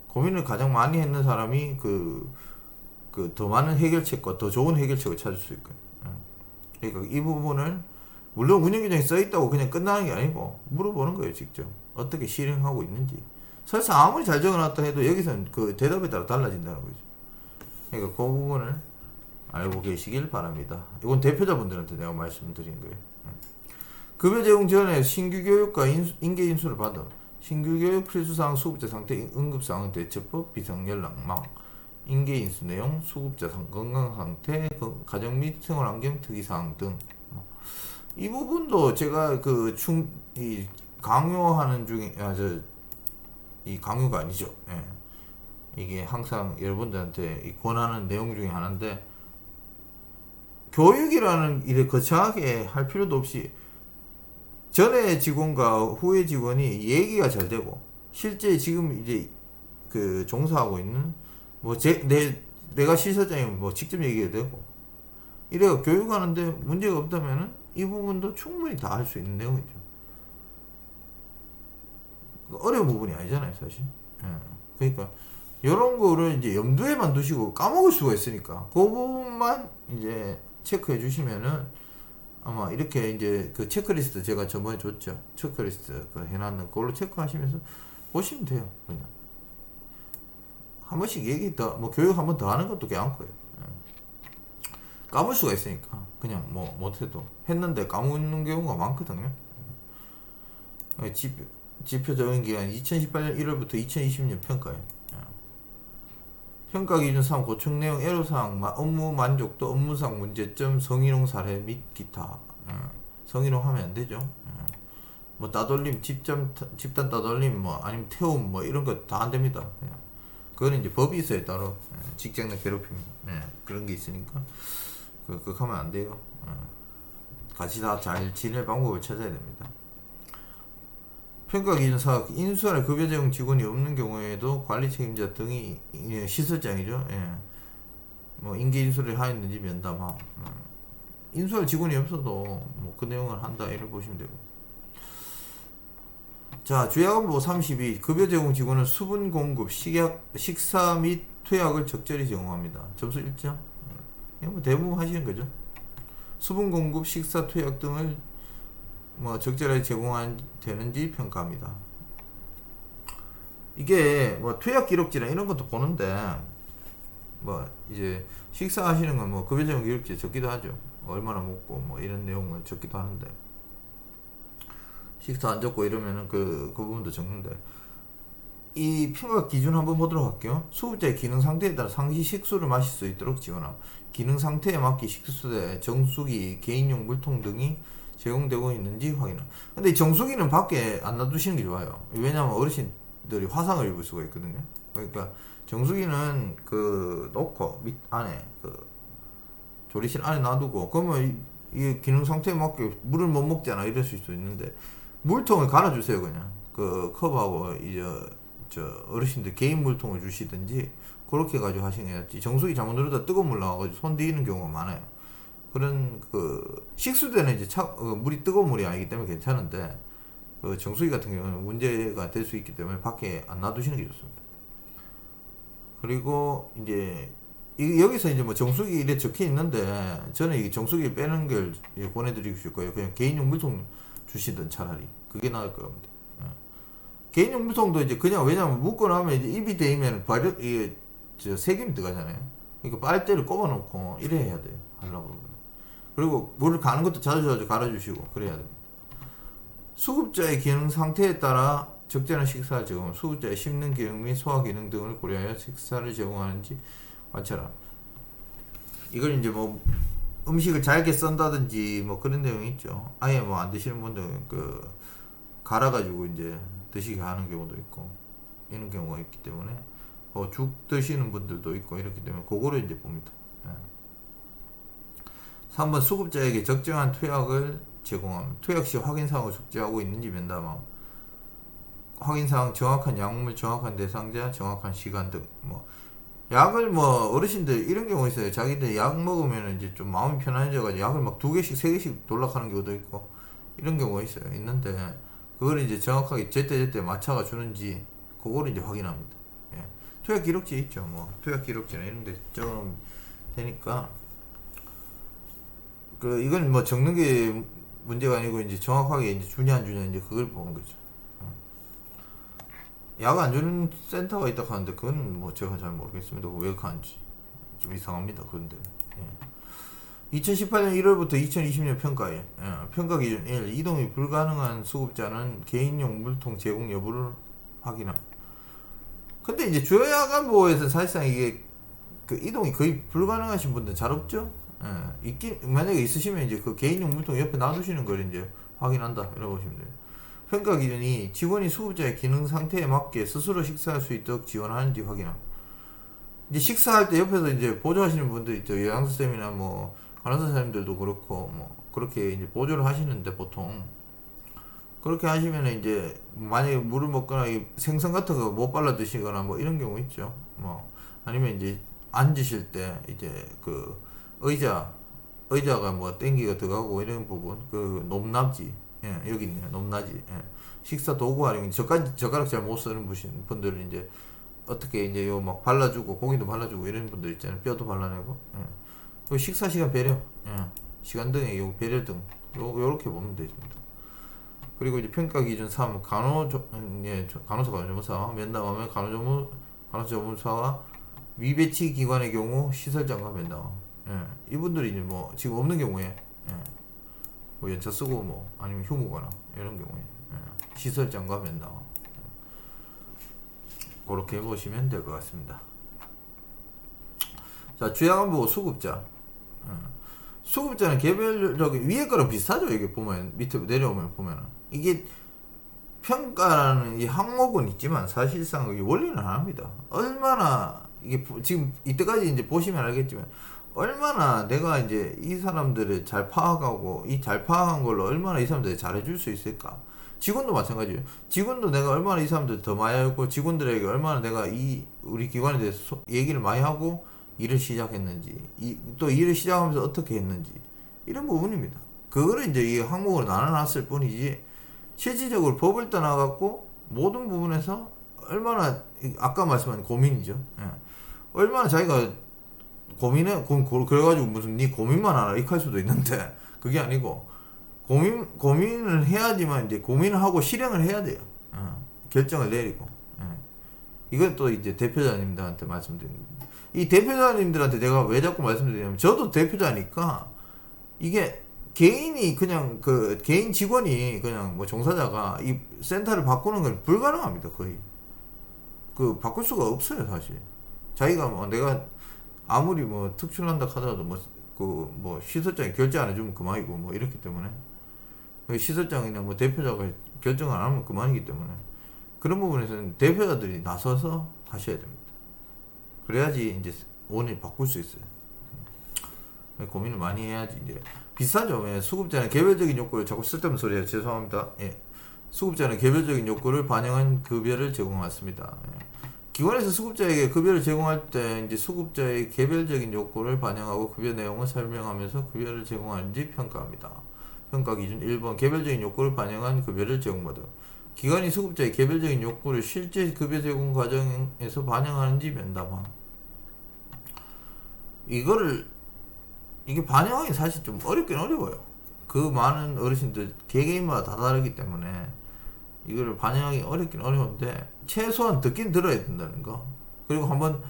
고민을 가장 많이 했는 사람이 더 많은 해결책과 더 좋은 해결책을 찾을 수 있고요. 그러니까 이 부분을 물론 운영규정에 써 있다고 그냥 끝나는 게 아니고 물어보는 거예요, 직접. 어떻게 실행하고 있는지. 설사 아무리 잘 적어놨다 해도 여기서는 그 대답에 따라 달라진다는 거죠. 그러니까 그 부분을 알고 계시길 바랍니다. 이건 대표자분들한테 내가 말씀드린 거예요. 급여 제공 전에 신규 교육과 인계 인수를 받아 신규 교육 필수사항 수급자 상태 응급상황 대처법 비상연락망 인계 인수 내용 수급자 건강 상태 가정 및 생활 환경 특이사항 등 이 부분도 제가 강요하는 중에 이 강요가 아니죠. 예. 이게 항상 여러분들한테 권하는 내용 중에 하나인데, 교육이라는 일을 거창하게 할 필요도 없이 전에 직원과 후에 직원이 얘기가 잘 되고, 실제 지금 이제 종사하고 있는 내가 실사장이면 직접 얘기해도 되고, 이래가 교육하는데 문제가 없다면은 이 부분도 충분히 다 할 수 있는 내용이죠. 어려운 부분이 아니잖아요, 사실. 예. 그러니까 이런 거를 이제 염두에만 두시고 까먹을 수가 있으니까 그 부분만 이제 체크해 주시면은 아마 이렇게 이제 그 체크리스트 제가 저번에 줬죠. 체크리스트 해놨는 그걸로 체크하시면서 보시면 돼요. 그냥 한 번씩 얘기 더 교육 한 번 더 하는 것도 괜찮고요. 까볼 수가 있으니까 그냥 못해도 했는데 까먹는 경우가 많거든요. 지표 적용 기간 2018년 1월부터 2020년 평가에 평가 기준 사항 고충 내용 애로사항 업무 만족도 업무상 문제점 성희롱 사례 및 기타. 성희롱 하면 안 되죠. 따돌림 집단 따돌림 아니면 태움 이런 거 다 안 됩니다. 그거는 이제 법이 있어요, 따로. 직장 내 괴롭힘 그런 게 있으니까 그거 하면 안 돼요. 같이 다 잘 지낼 방법을 찾아야 됩니다. 평가 기준 사항 인수할 급여 제공 직원이 없는 경우에도 관리 책임자 등이 시설장이죠. 인계 인수를 하였는지 면담함. 인수할 직원이 없어도 그 내용을 한다 이렇게 보시면 되고. 자, 주야간보 32 급여 제공 직원은 수분 공급, 식사 및 투약을 적절히 제공합니다. 점수 1점. 대부분 하시는 거죠. 수분 공급, 식사, 투약 등을 적절하게 되는지 평가합니다. 이게 투약 기록지나 이런 것도 보는데 이제 식사하시는 건 급여 제공 기록지에 적기도 하죠. 얼마나 먹고 이런 내용을 적기도 하는데, 식사 안 적고 이러면은 그 부분도 적는데, 이 평가 기준 한번 보도록 할게요. 수급자의 기능 상태에 따라 상시 식수를 마실 수 있도록 지원함. 기능 상태에 맞게 식수대, 정수기, 개인용 물통 등이 제공되고 있는지 확인함. 근데 정수기는 밖에 안 놔두시는 게 좋아요. 왜냐하면 어르신들이 화상을 입을 수가 있거든요. 그러니까 정수기는 놓고 밑 안에 조리실 안에 놔두고, 그러면 이 기능 상태에 맞게 물을 못 먹잖아 이럴 수 있는데, 물통을 갈아주세요. 그냥 컵하고 이제 어르신들 개인 물통을 주시든지 그렇게 가지고 하시겠지. 정수기 잘못 누르다 뜨거운 물 나와가지고 손 뒤는 경우가 많아요. 그런 식수대는 이제 물이 뜨거운 물이 아니기 때문에 괜찮은데, 정수기 같은 경우는 문제가 될 수 있기 때문에 밖에 안 놔두시는 게 좋습니다. 그리고 이제 여기서 이제 정수기 이래 적혀 있는데, 저는 이 정수기 빼는 걸 보내드리고 싶을 거예요. 그냥 개인용 물통 주시든 차라리 그게 나을 겁니다. 개인용품통도 이제 그냥 왜냐면 묶어놓으면 이제 입이 대이면 발효 이게 저 세균이 들어가잖아요. 그러니까 빨대를 꼽아놓고 이래 해야 돼요. 하려고 그러면. 그리고 물을 가는 것도 자주 갈아주시고 그래야 됩니다. 수급자의 기능 상태에 따라 적절한 식사를 제공, 수급자의 씹는 기능 및 소화 기능 등을 고려하여 식사를 제공하는지 관찰함. 이걸 이제 뭐 음식을 잘게 썬다든지 뭐 그런 내용이 있죠. 아예 뭐 안 드시는 분들은 그 갈아가지고 이제 드시게 하는 경우도 있고 이런 경우가 있기 때문에 죽 드시는 분들도 있고 이렇기 때문에 그거를 이제 봅니다. 3번 수급자에게 적정한 투약을 제공함. 투약 시 확인사항을 숙지하고 있는지 면담함. 확인사항, 정확한 약물, 정확한 대상자, 정확한 시간 등. 뭐 약을 뭐 어르신들 이런 경우 있어요. 자기들 약 먹으면 이제 좀 마음이 편안해져가지고 약을 막 2개씩 3개씩 돌락하는 경우도 있고 이런 경우가 있어요. 있는데 그걸 이제 정확하게 제때 맞춰가 주는지 그거를 이제 확인합니다. 예. 투약 기록지 있죠. 뭐 투약 기록지나 이런 데 적으면 되니까 이건 뭐 적는 게 문제가 아니고 이제 정확하게 이제 주냐 안 주냐 이제 그걸 보는 거죠. 약 안 주는 센터가 있다고 하는데 그건 뭐 제가 잘 모르겠습니다. 왜 그런지 좀 이상합니다. 그런데 2018년 1월부터 2020년 평가에 평가 기준 1. 이동이 불가능한 수급자는 개인용 물통 제공 여부를 확인함. 근데 이제 주요야간보호에서 사실상 이게 그 이동이 거의 불가능하신 분들 잘 없죠? 만약에 있으시면 이제 그 개인용 물통 옆에 놔두시는 걸 이제 확인한다. 이라고 보시면 돼요. 평가 기준이 직원이 수급자의 기능 상태에 맞게 스스로 식사할 수 있도록 지원하는지 확인함. 이제 식사할 때 옆에서 이제 보조하시는 분들 있죠. 요양수쌤이나 뭐 간호사 선생님들도 그렇고 뭐 그렇게 이제 보조를 하시는데 보통 그렇게 하시면 이제 만약에 물을 먹거나 생선 같은 거 못 발라 드시거나 뭐 이런 경우 있죠. 뭐 아니면 이제 앉으실 때 이제 그 의자가 뭐 땡기가 들어가고 이런 부분 그 높낮이 여기 있네요. 높낮이 식사 도구 활용 젓가락 잘 못 쓰는 분들은 이제 어떻게 이제 요 막 발라주고 고기도 발라주고 이런 분들 있잖아요. 뼈도 발라내고 그 식사 시간 배려 시간 등의 요 배려 등 요렇게 보면 되십니다. 그리고 이제 평가 기준 3 간호사 간호조무사 면담하면 간호사 조무사와 위배치 기관의 경우 시설장과 면담. 이분들이 이제 뭐 지금 없는 경우에 뭐 연차 쓰고 뭐 아니면 휴무거나 이런 경우에 시설장과 면담. 그렇게 보시면 될 것 같습니다. 자, 주야간보호 수급자. 수급자는 개별적인 위에 거랑 비슷하죠. 이게 보면 밑에 내려오면 보면은 이게 평가라는 이 항목은 있지만 사실상 원리는 안 합니다. 얼마나 이게 지금 이때까지 이제 보시면 알겠지만 얼마나 내가 이제 이 사람들을 잘 파악하고 이 잘 파악한 걸로 얼마나 이 사람들이 잘해줄 수 있을까. 직원도 마찬가지예요. 직원도 내가 얼마나 이 사람들 더 많이 알고 직원들에게 얼마나 내가 이 우리 기관에 대해서 얘기를 많이 하고 일을 시작했는지 또 일을 시작하면서 어떻게 했는지 이런 부분입니다. 그거를 이제 이 항목으로 나눠놨을 뿐이지 실질적으로 법을 떠나갖고 모든 부분에서 얼마나 아까 말씀한 고민이죠. 얼마나 자기가 고민해 그래가지고 무슨 네 고민만 하라 이렇게 할 수도 있는데 그게 아니고 고민을 해야지만 이제 고민을 하고 실행을 해야 돼요. 결정을 내리고. 이건 또 이제 대표자님들한테 말씀드린 겁니다. 이 대표자님들한테 내가 왜 자꾸 말씀드리냐면 저도 대표자니까 이게 개인이 그냥 그 개인 직원이 그냥 뭐 종사자가 이 센터를 바꾸는 건 불가능합니다. 거의 그 바꿀 수가 없어요. 사실 자기가 뭐 내가 아무리 뭐 특출난다 하더라도 뭐 시설장이 결제 안 해주면 그만이고 뭐 이렇기 때문에 시설장이나 뭐 대표자가 결정을 안 하면 그만이기 때문에 그런 부분에서는 대표자들이 나서서 하셔야 됩니다. 그래야지 이제 원을 바꿀 수 있어요. 고민을 많이 해야지 이제 비슷하죠. 수급자는 개별적인 욕구를 자꾸 쓸데없는 소리예요. 죄송합니다. 수급자는 개별적인 욕구를 반영한 급여를 제공했습니다. 기관에서 수급자에게 급여를 제공할 때 이제 수급자의 개별적인 욕구를 반영하고 급여 내용을 설명하면서 급여를 제공하는지 평가합니다. 평가 기준 1번 개별적인 욕구를 반영한 급여를 제공받아. 기관이 수급자의 개별적인 욕구를 실제 급여 제공 과정에서 반영하는지 면담함. 이게 반영하기 사실 좀 어렵긴 어려워요. 그 많은 어르신들 개개인마다 다 다르기 때문에 이거를 반영하기 어렵긴 어려운데 최소한 듣긴 들어야 된다는 거. 그리고 한번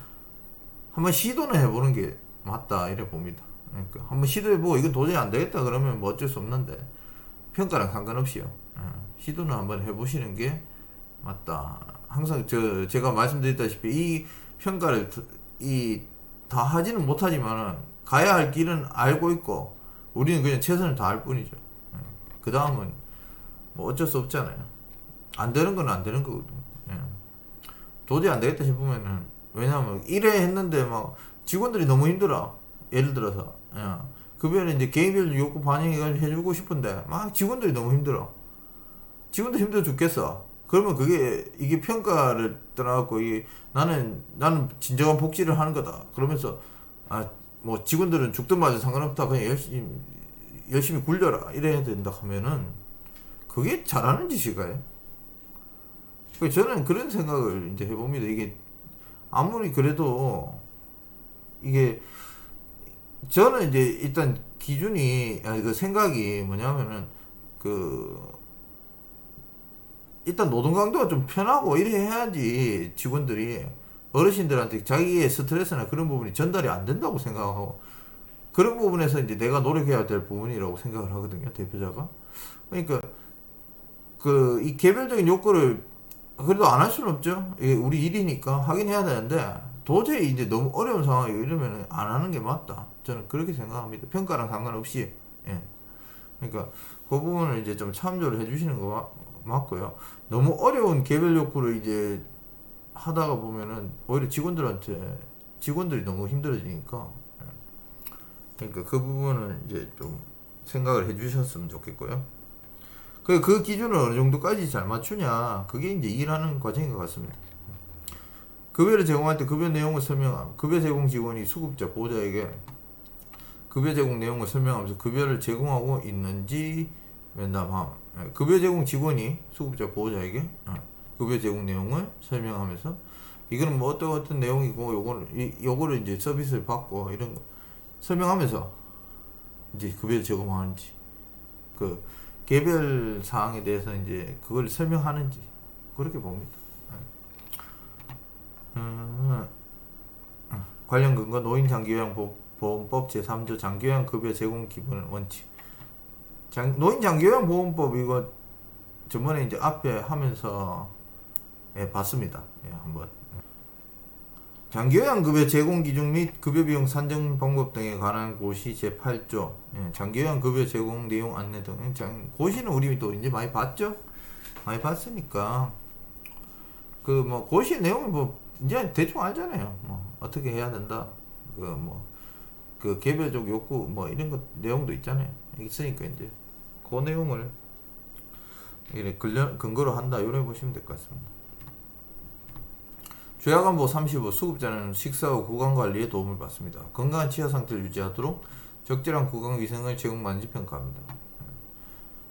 시도는 해보는 게 맞다 이래 봅니다. 그러니까 한번 시도해보고 이건 도저히 안 되겠다 그러면 뭐 어쩔 수 없는데 평가랑 상관없이요. 시도는 한번 해보시는 게 맞다. 항상 제가 말씀드렸다시피 이 평가를 다 하지는 못하지만은 가야 할 길은 알고 있고 우리는 그냥 최선을 다할 뿐이죠. 그 다음은 뭐 어쩔 수 없잖아요. 안 되는 건 안 되는 거거든. 예. 도저히 안 되겠다 싶으면은 왜냐하면 이래 했는데 막 직원들이 너무 힘들어. 예를 들어서 급여는 이제 개인별 욕구 반영해가지고 해주고 싶은데 막 직원들이 너무 힘들어. 직원들 힘들어 죽겠어. 그러면 이게 평가를 떠나갖고 이게 나는 진정한 복지를 하는 거다. 그러면서 뭐 직원들은 죽든 말든 상관없다. 그냥 열심히 굴려라. 이래야 된다 하면은 그게 잘하는 짓일까요? 저는 그런 생각을 이제 해봅니다. 이게 아무리 그래도 이게 저는 이제 일단 기준이 그 생각이 뭐냐면은 일단 노동 강도가 좀 편하고 이래 해야지 직원들이 어르신들한테 자기의 스트레스나 그런 부분이 전달이 안 된다고 생각하고 그런 부분에서 이제 내가 노력해야 될 부분이라고 생각을 하거든요, 대표자가. 그러니까 이 개별적인 욕구를 그래도 안 할 수는 없죠. 이게 우리 일이니까 하긴 해야 되는데 도저히 이제 너무 어려운 상황이고 이러면 안 하는 게 맞다. 저는 그렇게 생각합니다. 평가랑 상관없이. 예. 그러니까 그 부분을 이제 좀 참조를 해주시는 거 맞고요. 너무 어려운 개별 욕구를 이제 하다가 보면은 오히려 직원들이 너무 힘들어지니까. 예. 그러니까 그 부분을 이제 좀 생각을 해주셨으면 좋겠고요. 그 기준을 어느 정도까지 잘 맞추냐, 그게 이제 일하는 과정인 것 같습니다. 급여를 제공할 때 급여 내용을 설명함. 급여 제공 직원이 수급자, 보호자에게 급여 제공 내용을 설명하면서 급여를 제공하고 있는지 면담함. 급여 제공 직원이 수급자, 보호자에게 급여 제공 내용을 설명하면서 이거는 뭐 어떤 내용이고 요거를 이제 서비스를 받고 이런 거 설명하면서 이제 급여 제공하는지 개별 사항에 대해서 이제 그걸 설명하는지 그렇게 봅니다. 관련 근거 노인 장기요양보험법 제3조 장기요양 급여 제공 기본 원칙. 노인 장기요양보험법 이거 저번에 이제 앞에 하면서 봤습니다. 한번. 장기요양급여 제공 기준 및 급여비용 산정 방법 등에 관한 고시 제8조 장기요양급여 제공 내용 안내 등 고시는 우리 또 이제 많이 봤죠? 많이 봤으니까 뭐 고시 내용은 뭐 이제 대충 알잖아요. 뭐 어떻게 해야 된다. 개별적 욕구 뭐 이런 것 내용도 있잖아요. 있으니까 이제 그 내용을 근거로 한다 이래 보시면 될 것 같습니다. 죄악안보 35 수급자는 식사 후 구강관리에 도움을 받습니다. 건강한 치아 상태를 유지하도록 적절한 구강위생을 제공받는지 평가합니다.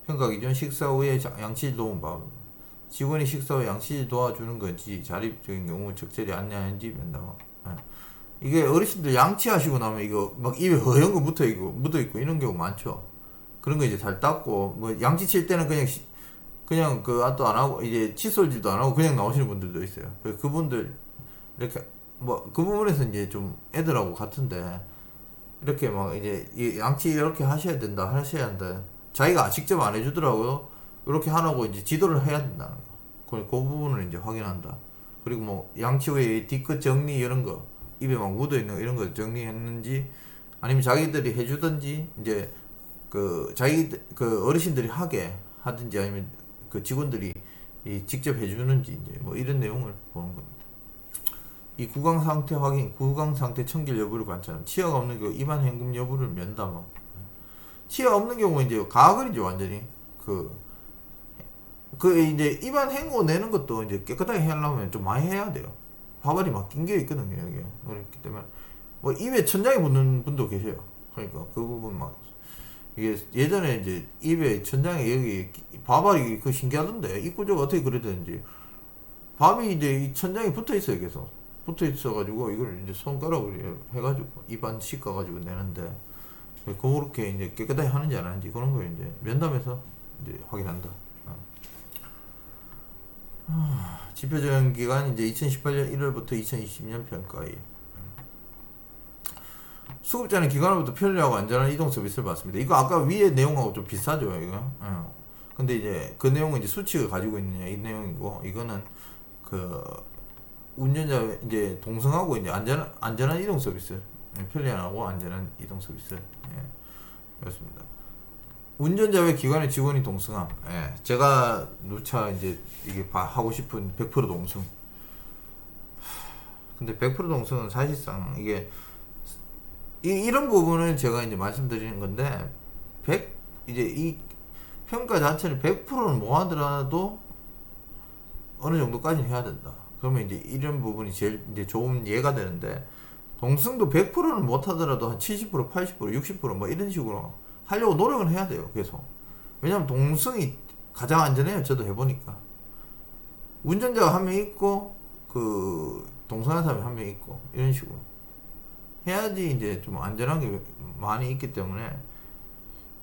평가 기준 식사 후에 양치질 도움받 직원이 식사 후 양치질 도와주는 건지 자립적인 경우 적절히 안내하는지 면담함. 이게 어르신들 양치하시고 나면 이거 막 입에 허연 거 묻어 있고 이런 경우 많죠. 그런 거 이제 잘 닦고 뭐 양치 칠 때는 그냥 또 안 하고 이제 칫솔질도 안 하고 그냥 나오시는 분들도 있어요. 그분들 이렇게 뭐 그 부분에서 이제 좀 애들하고 같은데 이렇게 막 이제 양치 이렇게 하셔야 한다. 자기가 직접 안 해주더라고요. 이렇게 하라고 이제 지도를 해야 된다는 거. 그 부분을 이제 확인한다. 그리고 뭐 양치 후에 뒤끝 정리 이런 거 입에 막 묻어 있는 이런 거 정리했는지 아니면 자기들이 해주든지 이제 어르신들이 하게 하든지 아니면 직원들이 직접 해주는지 이제 뭐 이런 내용을 보는 겁니다. 이 구강 상태 확인, 구강 상태 청결 여부를 관찰함. 치아가 없는 경우 입안 헹굼 여부를 면담함. 치아 없는 경우는 이제 가글이죠 완전히. 이제 입안 헹궈 내는 것도 이제 깨끗하게 하려면 좀 많이 해야 돼요. 밥알이 막 낑겨 있거든요 여기. 그렇기 때문에 뭐 입에 천장이 붙는 분도 계세요. 그러니까 그 부분 막 이게 예전에 이제 입에 천장에 여기 밥알이 신기하던데 입구조가 어떻게 그랬는지 밥이 이제 이 천장에 붙어 있어요. 계속 붙어 있어 가지고 이걸 이제 손가락으로 해가지고 입안 씻어 가지고 내는데 그렇게 이제 깨끗하게 하는지 안 하는지 그런 거 이제 면담에서 이제 확인한다. 지표 적용 기간 이제 2018년 1월부터 2020년 평가일. 수급자는 기관으로부터 편리하고 안전한 이동 서비스를 받습니다. 이거 아까 위에 내용하고 좀 비슷하죠, 이거. 근데 이제 그 내용은 이제 수칙을 가지고 있느냐 이 내용이고, 이거는 그 운전자 이제 동승하고 이제 안전한 이동 서비스, 편리하고 안전한 이동 서비스. 그렇습니다. 운전자 외 기관의 직원이 동승함. 제가 누차 이제 이게 하고 싶은 100% 동승. 근데 100% 동승은 사실상 이게 이런 부분을 제가 이제 말씀드리는 건데, 이제 이 평가 자체를 100%는 못 하더라도 어느 정도까지는 해야 된다. 그러면 이제 이런 부분이 제일 이제 좋은 예가 되는데, 동승도 100%는 못 하더라도 한 70%, 80%, 60%뭐 이런 식으로 하려고 노력은 해야 돼요, 계속. 왜냐면 동승이 가장 안전해요, 저도 해보니까. 운전자가 한 명 있고, 그, 동승하는 사람이 한 명 있고, 이런 식으로. 해야지 이제 좀 안전한 게 많이 있기 때문에,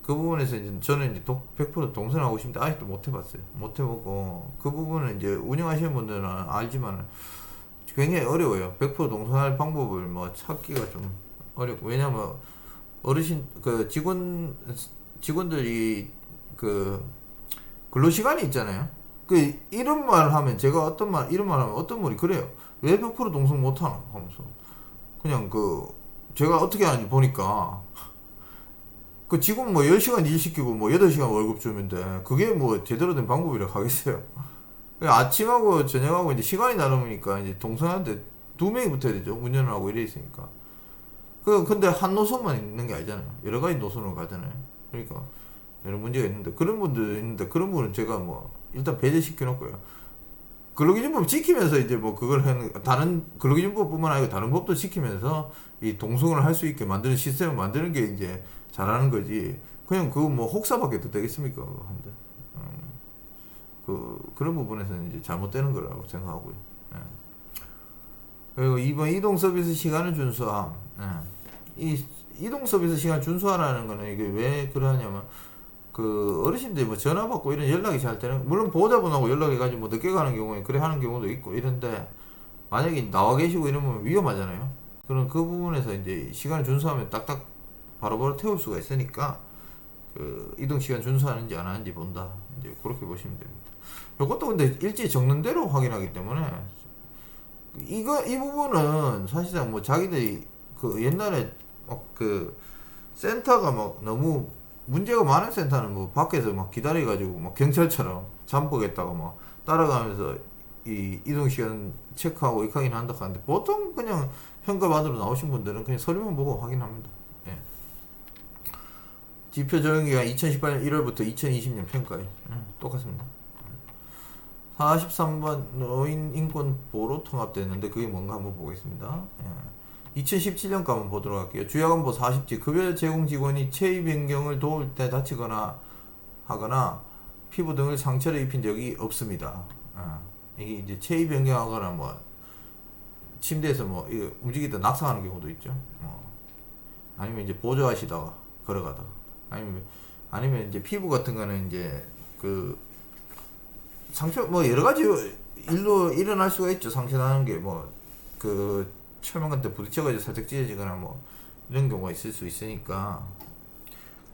그 부분에서 이제 저는 이제 100% 동승하고 싶은데 아직도 못 해봤어요. 못 해보고, 그 부분은 이제 운영하시는 분들은 알지만 굉장히 어려워요. 100% 동승할 방법을 뭐 찾기가 좀 어렵고, 왜냐면 어르신, 그 직원들이 그 근로시간이 있잖아요. 그 이런 말 하면 제가 이런 말 하면 어떤 분이 그래요. 왜 100% 동승 못하나 하면서. 그냥 제가 어떻게 하는지 보니까, 그 직원 뭐 10시간 일 시키고 뭐 8시간 월급 주면 돼. 그게 뭐 제대로 된 방법이라 하겠어요. 아침하고 저녁하고 이제 시간이 다르니까 이제 동승하는데 2명이 붙어야 되죠. 운전을 하고 이래 있으니까. 근데 한 노선만 있는 게 아니잖아요. 여러 가지 노선으로 가잖아요. 그러니까 여러 문제가 있는데, 그런 분들 있는데, 그런 분은 제가 뭐 일단 배제시켜 놓고요. 근로기준법 지키면서 이제 뭐 그걸 하는, 다른 근로기준법뿐만 아니고 다른 법도 지키면서 이 동승을 할 수 있게 만드는 시스템을 만드는 게 이제 잘하는 거지. 그냥 그거 뭐 혹사밖에 더 되겠습니까? 한데 그런 부분에서는 이제 잘못되는 거라고 생각하고요. 그리고 이번 이동 서비스 시간을 준수함. 이 이동 서비스 시간 준수하라는 거는 이게 왜 그러냐면, 그 어르신들이 뭐 전화 받고 이런 연락이 잘 되는, 물론 보호자분하고 연락해가지고 뭐 늦게 가는 경우에 그래 하는 경우도 있고 이런데, 만약에 나와 계시고 이러면 위험하잖아요. 그럼 그 부분에서 이제 시간을 준수하면 딱딱 바로바로 태울 수가 있으니까, 그 이동 시간 준수하는지 안 하는지 본다. 이제 그렇게 보시면 됩니다. 이것도 근데 일지 적는 대로 확인하기 때문에, 이 부분은 사실상 뭐 자기들이 그 옛날에 그 센터가 막 너무 문제가 많은 센터는 뭐 밖에서 막 기다려가지고 막 경찰처럼 잠복했다가 막 따라가면서 이 이동시간 체크하고 입항인 한다 하는데, 보통 그냥 평가받으러 나오신 분들은 그냥 서류만 보고 확인합니다. 예. 지표 적용기간 2018년 1월부터 2020년 평가일. 똑같습니다. 43번 노인 인권 보로 통합됐는데 그게 뭔가 한번 보겠습니다. 2017년 거 한번 보도록 할게요. 주야간보 40지 급여 제공 직원이 체위 변경을 도울 때 다치거나 하거나 피부 등을 상처를 입힌 적이 없습니다. 이게 이제 체위 변경하거나 뭐 침대에서 뭐 움직이다 낙상하는 경우도 있죠. 아니면 이제 보조하시다가 걸어가다가, 아니면 이제 피부 같은 거는 이제 그 상처 뭐 여러 가지 일로 일어날 수가 있죠. 상처 나는 게 뭐 그 철망 같은 데 부딪혀가지고 살짝 찢어지거나 뭐 이런 경우가 있을 수 있으니까,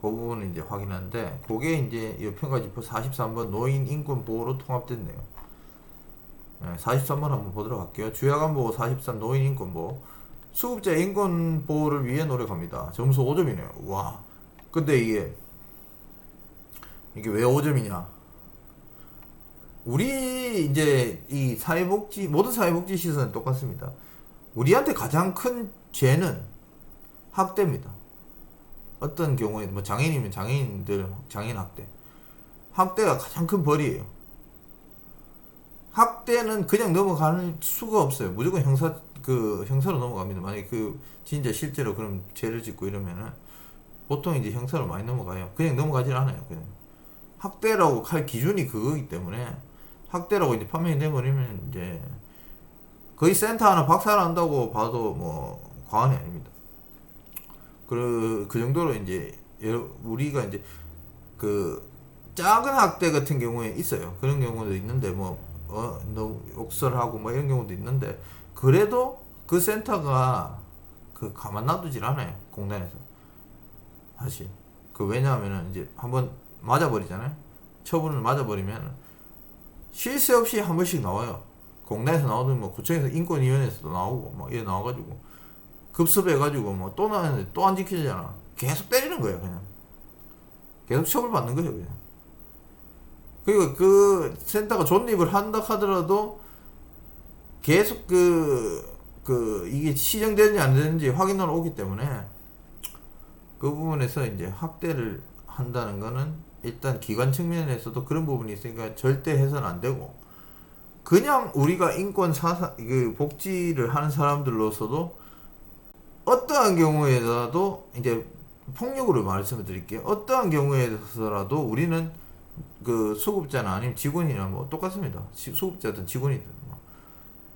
그 부분은 이제 확인하는데, 그게 이제 이 평가지표 43번 노인 인권 보호로 통합됐네요. 43번 한번 보도록 할게요. 주야간 보호 43 노인 인권 보호. 수급자 인권 보호를 위해 노력합니다. 점수 5점이네요. 와. 근데 이게 왜 5점이냐? 우리 이제 이 모든 사회복지 시설은 똑같습니다. 우리한테 가장 큰 죄는 학대입니다. 어떤 경우에 뭐 장애인이면 장애인 학대가 가장 큰 벌이에요. 학대는 그냥 넘어가는 수가 없어요. 무조건 형사로 넘어갑니다. 만약에 진짜 실제로 그런 죄를 짓고 이러면은 보통 이제 형사로 많이 넘어가요. 그냥 넘어가질 않아요. 그냥 학대라고 할 기준이 그거기 때문에, 학대라고 이제 판명이 돼버리면 이제 거의 센터 하나 박살난다고 봐도 뭐 과언이 아닙니다. 그 정도로 이제 우리가 이제 그 작은 학대 같은 경우에 있어요. 그런 경우도 있는데, 뭐 너무 욕설하고 뭐 이런 경우도 있는데, 그래도 그 센터가 그 가만 놔두질 않아요, 공단에서. 사실 왜냐하면은 이제 한번 맞아버리잖아요. 처분을 맞아버리면 쉴 새 없이 한 번씩 나와요. 공단에서 나오든 뭐 구청에서 인권위원회에서도 나오고 막 이래 나와가지고 급습해가지고 뭐 또 나왔는데 또 안 지켜지잖아. 계속 때리는 거예요. 그냥 계속 처벌받는 거예요. 그냥. 그리고 그 센터가 존립을 한다 하더라도 계속 이게 시정되는지 안 되는지 확인하러 오기 때문에, 그 부분에서 이제 확대를 한다는 거는 일단 기관 측면에서도 그런 부분이 있으니까 절대 해서는 안 되고, 그냥 우리가 인권 복지를 하는 사람들로서도 어떠한 경우에라도 이제 폭력으로 말씀을 드릴게요. 어떠한 경우에서라도 우리는 그 수급자나 아니면 직원이나 뭐 똑같습니다. 수급자든 직원이든 뭐.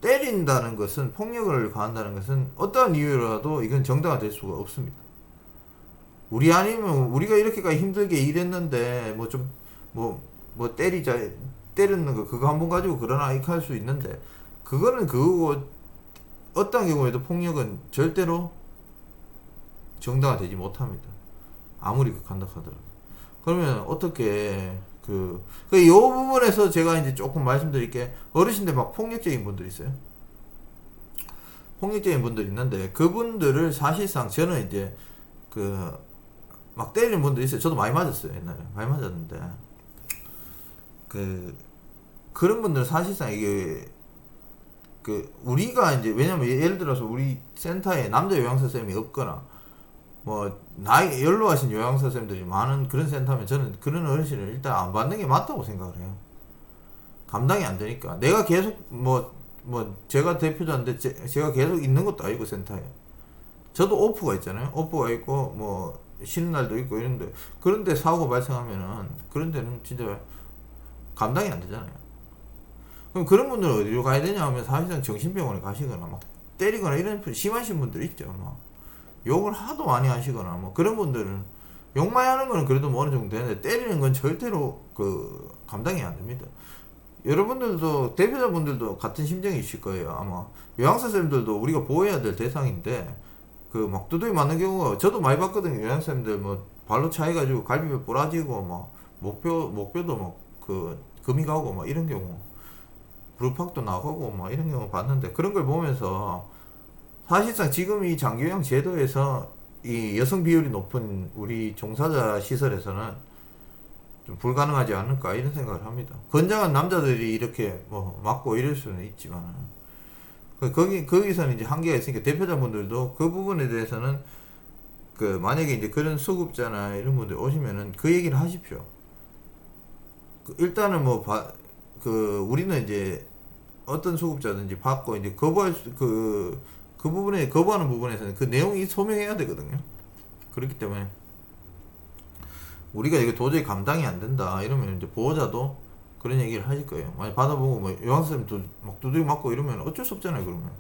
때린다는 것은, 폭력을 가한다는 것은 어떠한 이유라도 이건 정당화될 수가 없습니다. 우리 아니면 우리가 이렇게까지 힘들게 일했는데 뭐 좀 때리자, 때리는 거 그거 한번 가지고 그러나 이렇게 할 수 있는데, 그거는 그거고, 어떤 경우에도 폭력은 절대로 정당화되지 못합니다. 아무리 극한다 하더라도. 그러면 어떻게 이 부분에서 제가 이제 조금 말씀드릴 게, 어르신들 막 폭력적인 분들 있어요. 폭력적인 분들 있는데, 그분들을 사실상 저는 이제 막 때리는 분들 있어요. 저도 많이 맞았어요. 옛날에 많이 맞았는데, 그런 분들은 사실상 이게 우리가 이제, 왜냐면 예를 들어서 우리 센터에 남자 요양사 쌤이 없거나 뭐 나이 연로하신 요양사 쌤들이 많은 그런 센터면, 저는 그런 어르신을 일단 안 받는 게 맞다고 생각을 해요. 감당이 안 되니까. 내가 계속 제가 대표자인데 제가 계속 있는 것도 아니고 센터에, 저도 오프가 있잖아요. 오프가 있고 뭐 쉬는 날도 있고 이런데, 그런데 사고 발생하면은 그런 데는 진짜 감당이 안 되잖아요. 그럼 그런 분들은 어디로 가야 되냐 하면, 사실상 정신병원에 가시거나 막 때리거나 이런 심하신 분들 있죠. 막 욕을 하도 많이 하시거나 뭐, 그런 분들은 욕 많이 하는 거는 그래도 뭐 어느 정도 되는데, 때리는 건 절대로 감당이 안 됩니다. 여러분들도, 대표자분들도 같은 심정이실 거예요. 아마 요양사 쌤들도 우리가 보호해야 될 대상인데, 막 두드려 맞는 경우가 저도 많이 봤거든요. 요양사 쌤들 뭐 발로 차해가지고 갈비뼈 부러지고 막 목뼈도 막 금이 가고 막 이런 경우, 무릎팍도 나가고 막 이런 경우 봤는데, 그런 걸 보면서 사실상 지금 이 장기요양 제도에서 이 여성 비율이 높은 우리 종사자 시설에서는 좀 불가능하지 않을까 이런 생각을 합니다. 건장한 남자들이 이렇게 뭐 맞고 이럴 수는 있지만, 거기서는 이제 한계가 있으니까 대표자분들도 그 부분에 대해서는 만약에 이제 그런 수급자나 이런 분들 오시면은 그 얘기를 하십시오. 일단은 우리는 이제 어떤 수급자든지 받고 이제 거부할 그 부분에 거부하는 부분에서는 그 내용이 소명해야 되거든요. 그렇기 때문에 우리가 이게 도저히 감당이 안 된다 이러면 이제 보호자도 그런 얘기를 하실 거예요. 많이 받아보고 뭐 요양선생님도 막 두드려 맞고 이러면 어쩔 수 없잖아요. 그러면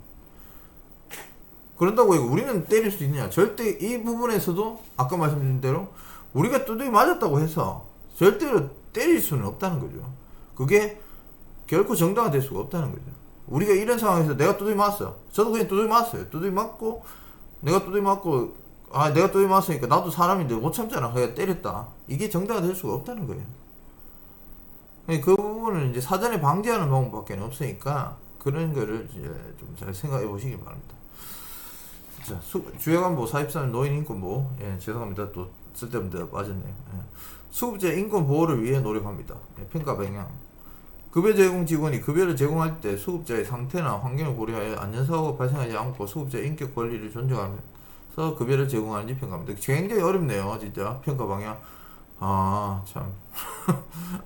그런다고 해서 우리는 때릴 수 있느냐? 절대 이 부분에서도 아까 말씀드린 대로 우리가 두드려 맞았다고 해서 절대로 때릴 수는 없다는 거죠. 그게 결코 정당화될 수가 없다는 거죠. 우리가 이런 상황에서 내가 두드려 맞았어. 저도 그냥 두드려 맞았어요. 두드려 맞고 내가 두드려 맞았으니까 나도 사람인데 못 참잖아. 그냥 때렸다. 이게 정당화될 수가 없다는 거예요. 그 부분은 이제 사전에 방지하는 방법밖에 없으니까 그런 거를 이제 좀 잘 생각해 보시기 바랍니다. 자, 주요관보 43 노인인권보호. 예, 죄송합니다. 또 쓸데없는 데가 빠졌네요. 예. 수급자 인권 보호를 위해 노력합니다. 예, 평가 방향. 급여 제공 직원이 급여를 제공할 때 수급자의 상태나 환경을 고려하여 안전사고가 발생하지 않고 수급자의 인격 권리를 존중하면서 급여를 제공하는지 평가합니다. 굉장히 어렵네요. 진짜 평가 방향. 아, 참.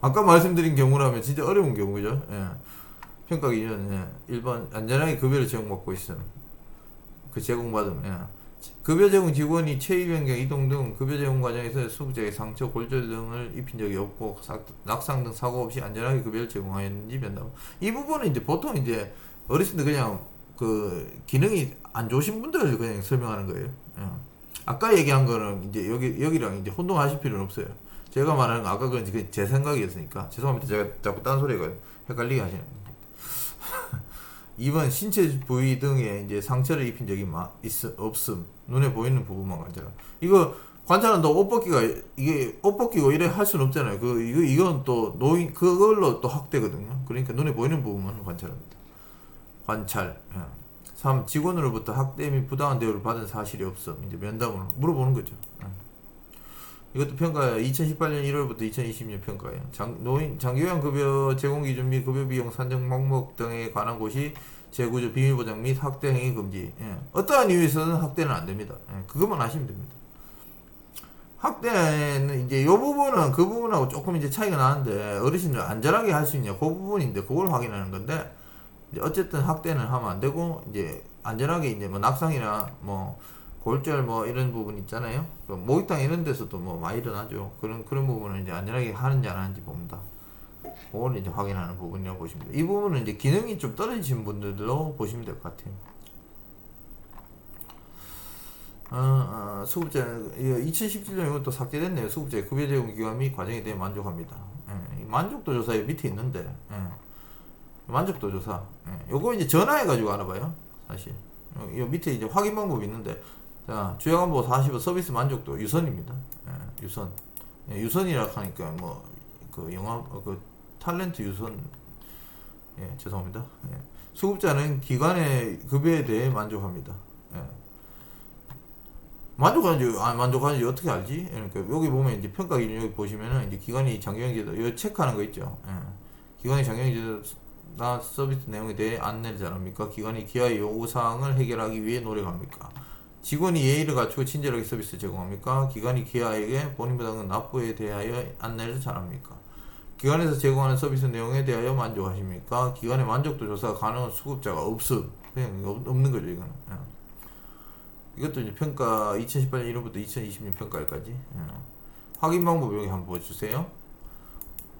아까 말씀드린 경우라면 진짜 어려운 경우죠. 예. 평가 기준, 예. 1번, 안전하게 급여를 제공받고 있음. 제공받음, 예. 급여 제공 직원이 체위 변경, 이동 등 급여 제공 과정에서 수급자에게 상처, 골절 등을 입힌 적이 없고, 낙상 등 사고 없이 안전하게 급여를 제공하였는지 변담. 이 부분은 이제 보통 이제 어르신들 그냥 기능이 안 좋으신 분들 그냥 설명하는 거예요. 예. 아까 얘기한 거는 이제 여기랑 이제 혼동하실 필요는 없어요. 제가 말하는 거 아까 그건 제 생각이었으니까 죄송합니다. 제가 자꾸 딴소리가 헷갈리게 하시는 겁니다. 2번 신체 부위 등에 이제 상처를 입힌 적이 없음. 눈에 보이는 부분만 관찰. 이거 관찰한다고 옷 벗기가 이게 옷 벗기고 이래 할 수는 없잖아요. 이건 또 노인 그걸로 또 학대거든요. 그러니까 눈에 보이는 부분만 관찰합니다. 관찰. 3. 직원으로부터 학대 및 부당한 대우를 받은 사실이 없음. 이제 면담으로 물어보는 거죠. 이것도 평가예요. 2018년 1월부터 2020년 평가예요. 장기요양 급여 제공 기준 및 급여 비용 산정 목록 등에 관한 곳이 재구조 비밀 보장 및 학대 행위 금지. 어떠한 이유에서는 학대는 안 됩니다. 그것만 하시면 됩니다. 학대는 이제 요 부분은 그 부분하고 조금 이제 차이가 나는데 어르신들 안전하게 할 수 있냐 그 부분인데 그걸 확인하는 건데 이제 어쨌든 학대는 하면 안 되고 이제 안전하게 이제 뭐 낙상이나 뭐 골절 뭐 이런 부분 있잖아요. 그 목욕탕 이런 데서도 뭐 많이 일어나죠. 그런 부분은 이제 안전하게 하는지 안 하는지 봅니다. 그걸 이제 확인하는 부분이라고 보시면 돼요. 이 부분은 이제 기능이 좀 떨어지신 분들로 보시면 될 것 같아요. 수급자 2017년 이것도 삭제됐네요. 수급자의 급여 제공 기관 및 과정에 대해 만족합니다. 만족도 조사에 밑에 있는데 만족도 조사. 요거 이제 전화해 가지고 알아봐요. 사실 요 밑에 이제 확인 방법이 있는데 자 주요관보 45 서비스 만족도 유선입니다. 유선. 유선이라 하니까 뭐 그 영화 그 탤런트 유선. 죄송합니다. 수급자는 기관의 급여에 대해 만족합니다. 만족하는지 어떻게 알지? 그러니까 여기 보면 이제 평가 기준 여기 보시면은 이제 기관이 장기영제도 여기 체크하는 거 있죠. 기관이 장기영제나 서비스 내용에 대해 안내를 잘합니까? 기관이 기아의 요구사항을 해결하기 위해 노력합니까? 직원이 예의를 갖추고 친절하게 서비스 제공합니까? 기관이 기아에게 본인보다는 납부에 대하여 안내를 잘합니까? 기관에서 제공하는 서비스 내용에 대하여 만족하십니까? 기관의 만족도 조사가 가능한 수급자가 없음. 그냥 없는 거죠, 이거는. 이것도 이제 평가 2018년 1월부터 2020년 평가일까지. 확인 방법 여기 한번 보여주세요.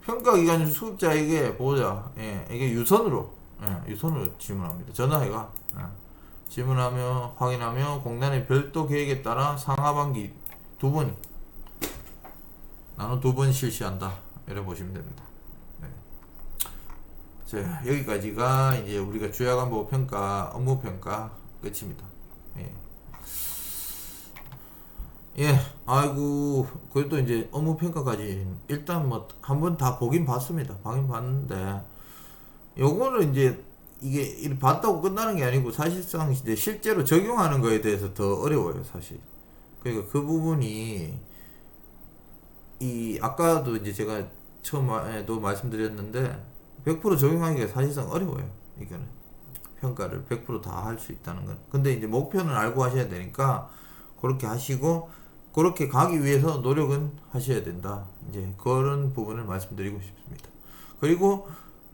평가 기간 수급자에게 보자. 이게 유선으로 질문합니다. 전화해가 질문하며 확인하며 공단의 별도 계획에 따라 상하반기 나눠 두 번 실시한다. 이렇게 보시면 됩니다. 자, 여기까지가 이제 우리가 주야관보 평가 업무 평가 끝입니다. 아이고, 그래도 이제 업무 평가까지 일단 뭐 한번 다 보긴 봤습니다. 보긴 봤는데, 요거는 이제 이게 이렇게 봤다고 끝나는 게 아니고 사실상 이제 실제로 적용하는 거에 대해서 더 어려워요, 사실. 그러니까 그 부분이 아까도 이제 제가 처음에도 말씀드렸는데 100% 적용하기가 사실상 어려워요. 이거는 평가를 100% 다 할 수 있다는 건. 근데 이제 목표는 알고 하셔야 되니까 그렇게 하시고 그렇게 가기 위해서 노력은 하셔야 된다. 이제 그런 부분을 말씀드리고 싶습니다. 그리고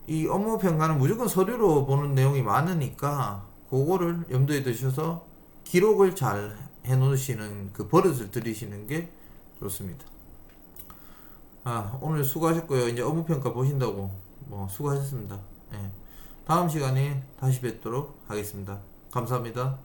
이 업무 평가는 무조건 서류로 보는 내용이 많으니까 그거를 염두에 두셔서 기록을 잘 해놓으시는 그 버릇을 들이시는 게 좋습니다. 오늘 수고하셨고요. 이제 업무 평가 보신다고 뭐 수고하셨습니다. 다음 시간에 다시 뵙도록 하겠습니다. 감사합니다.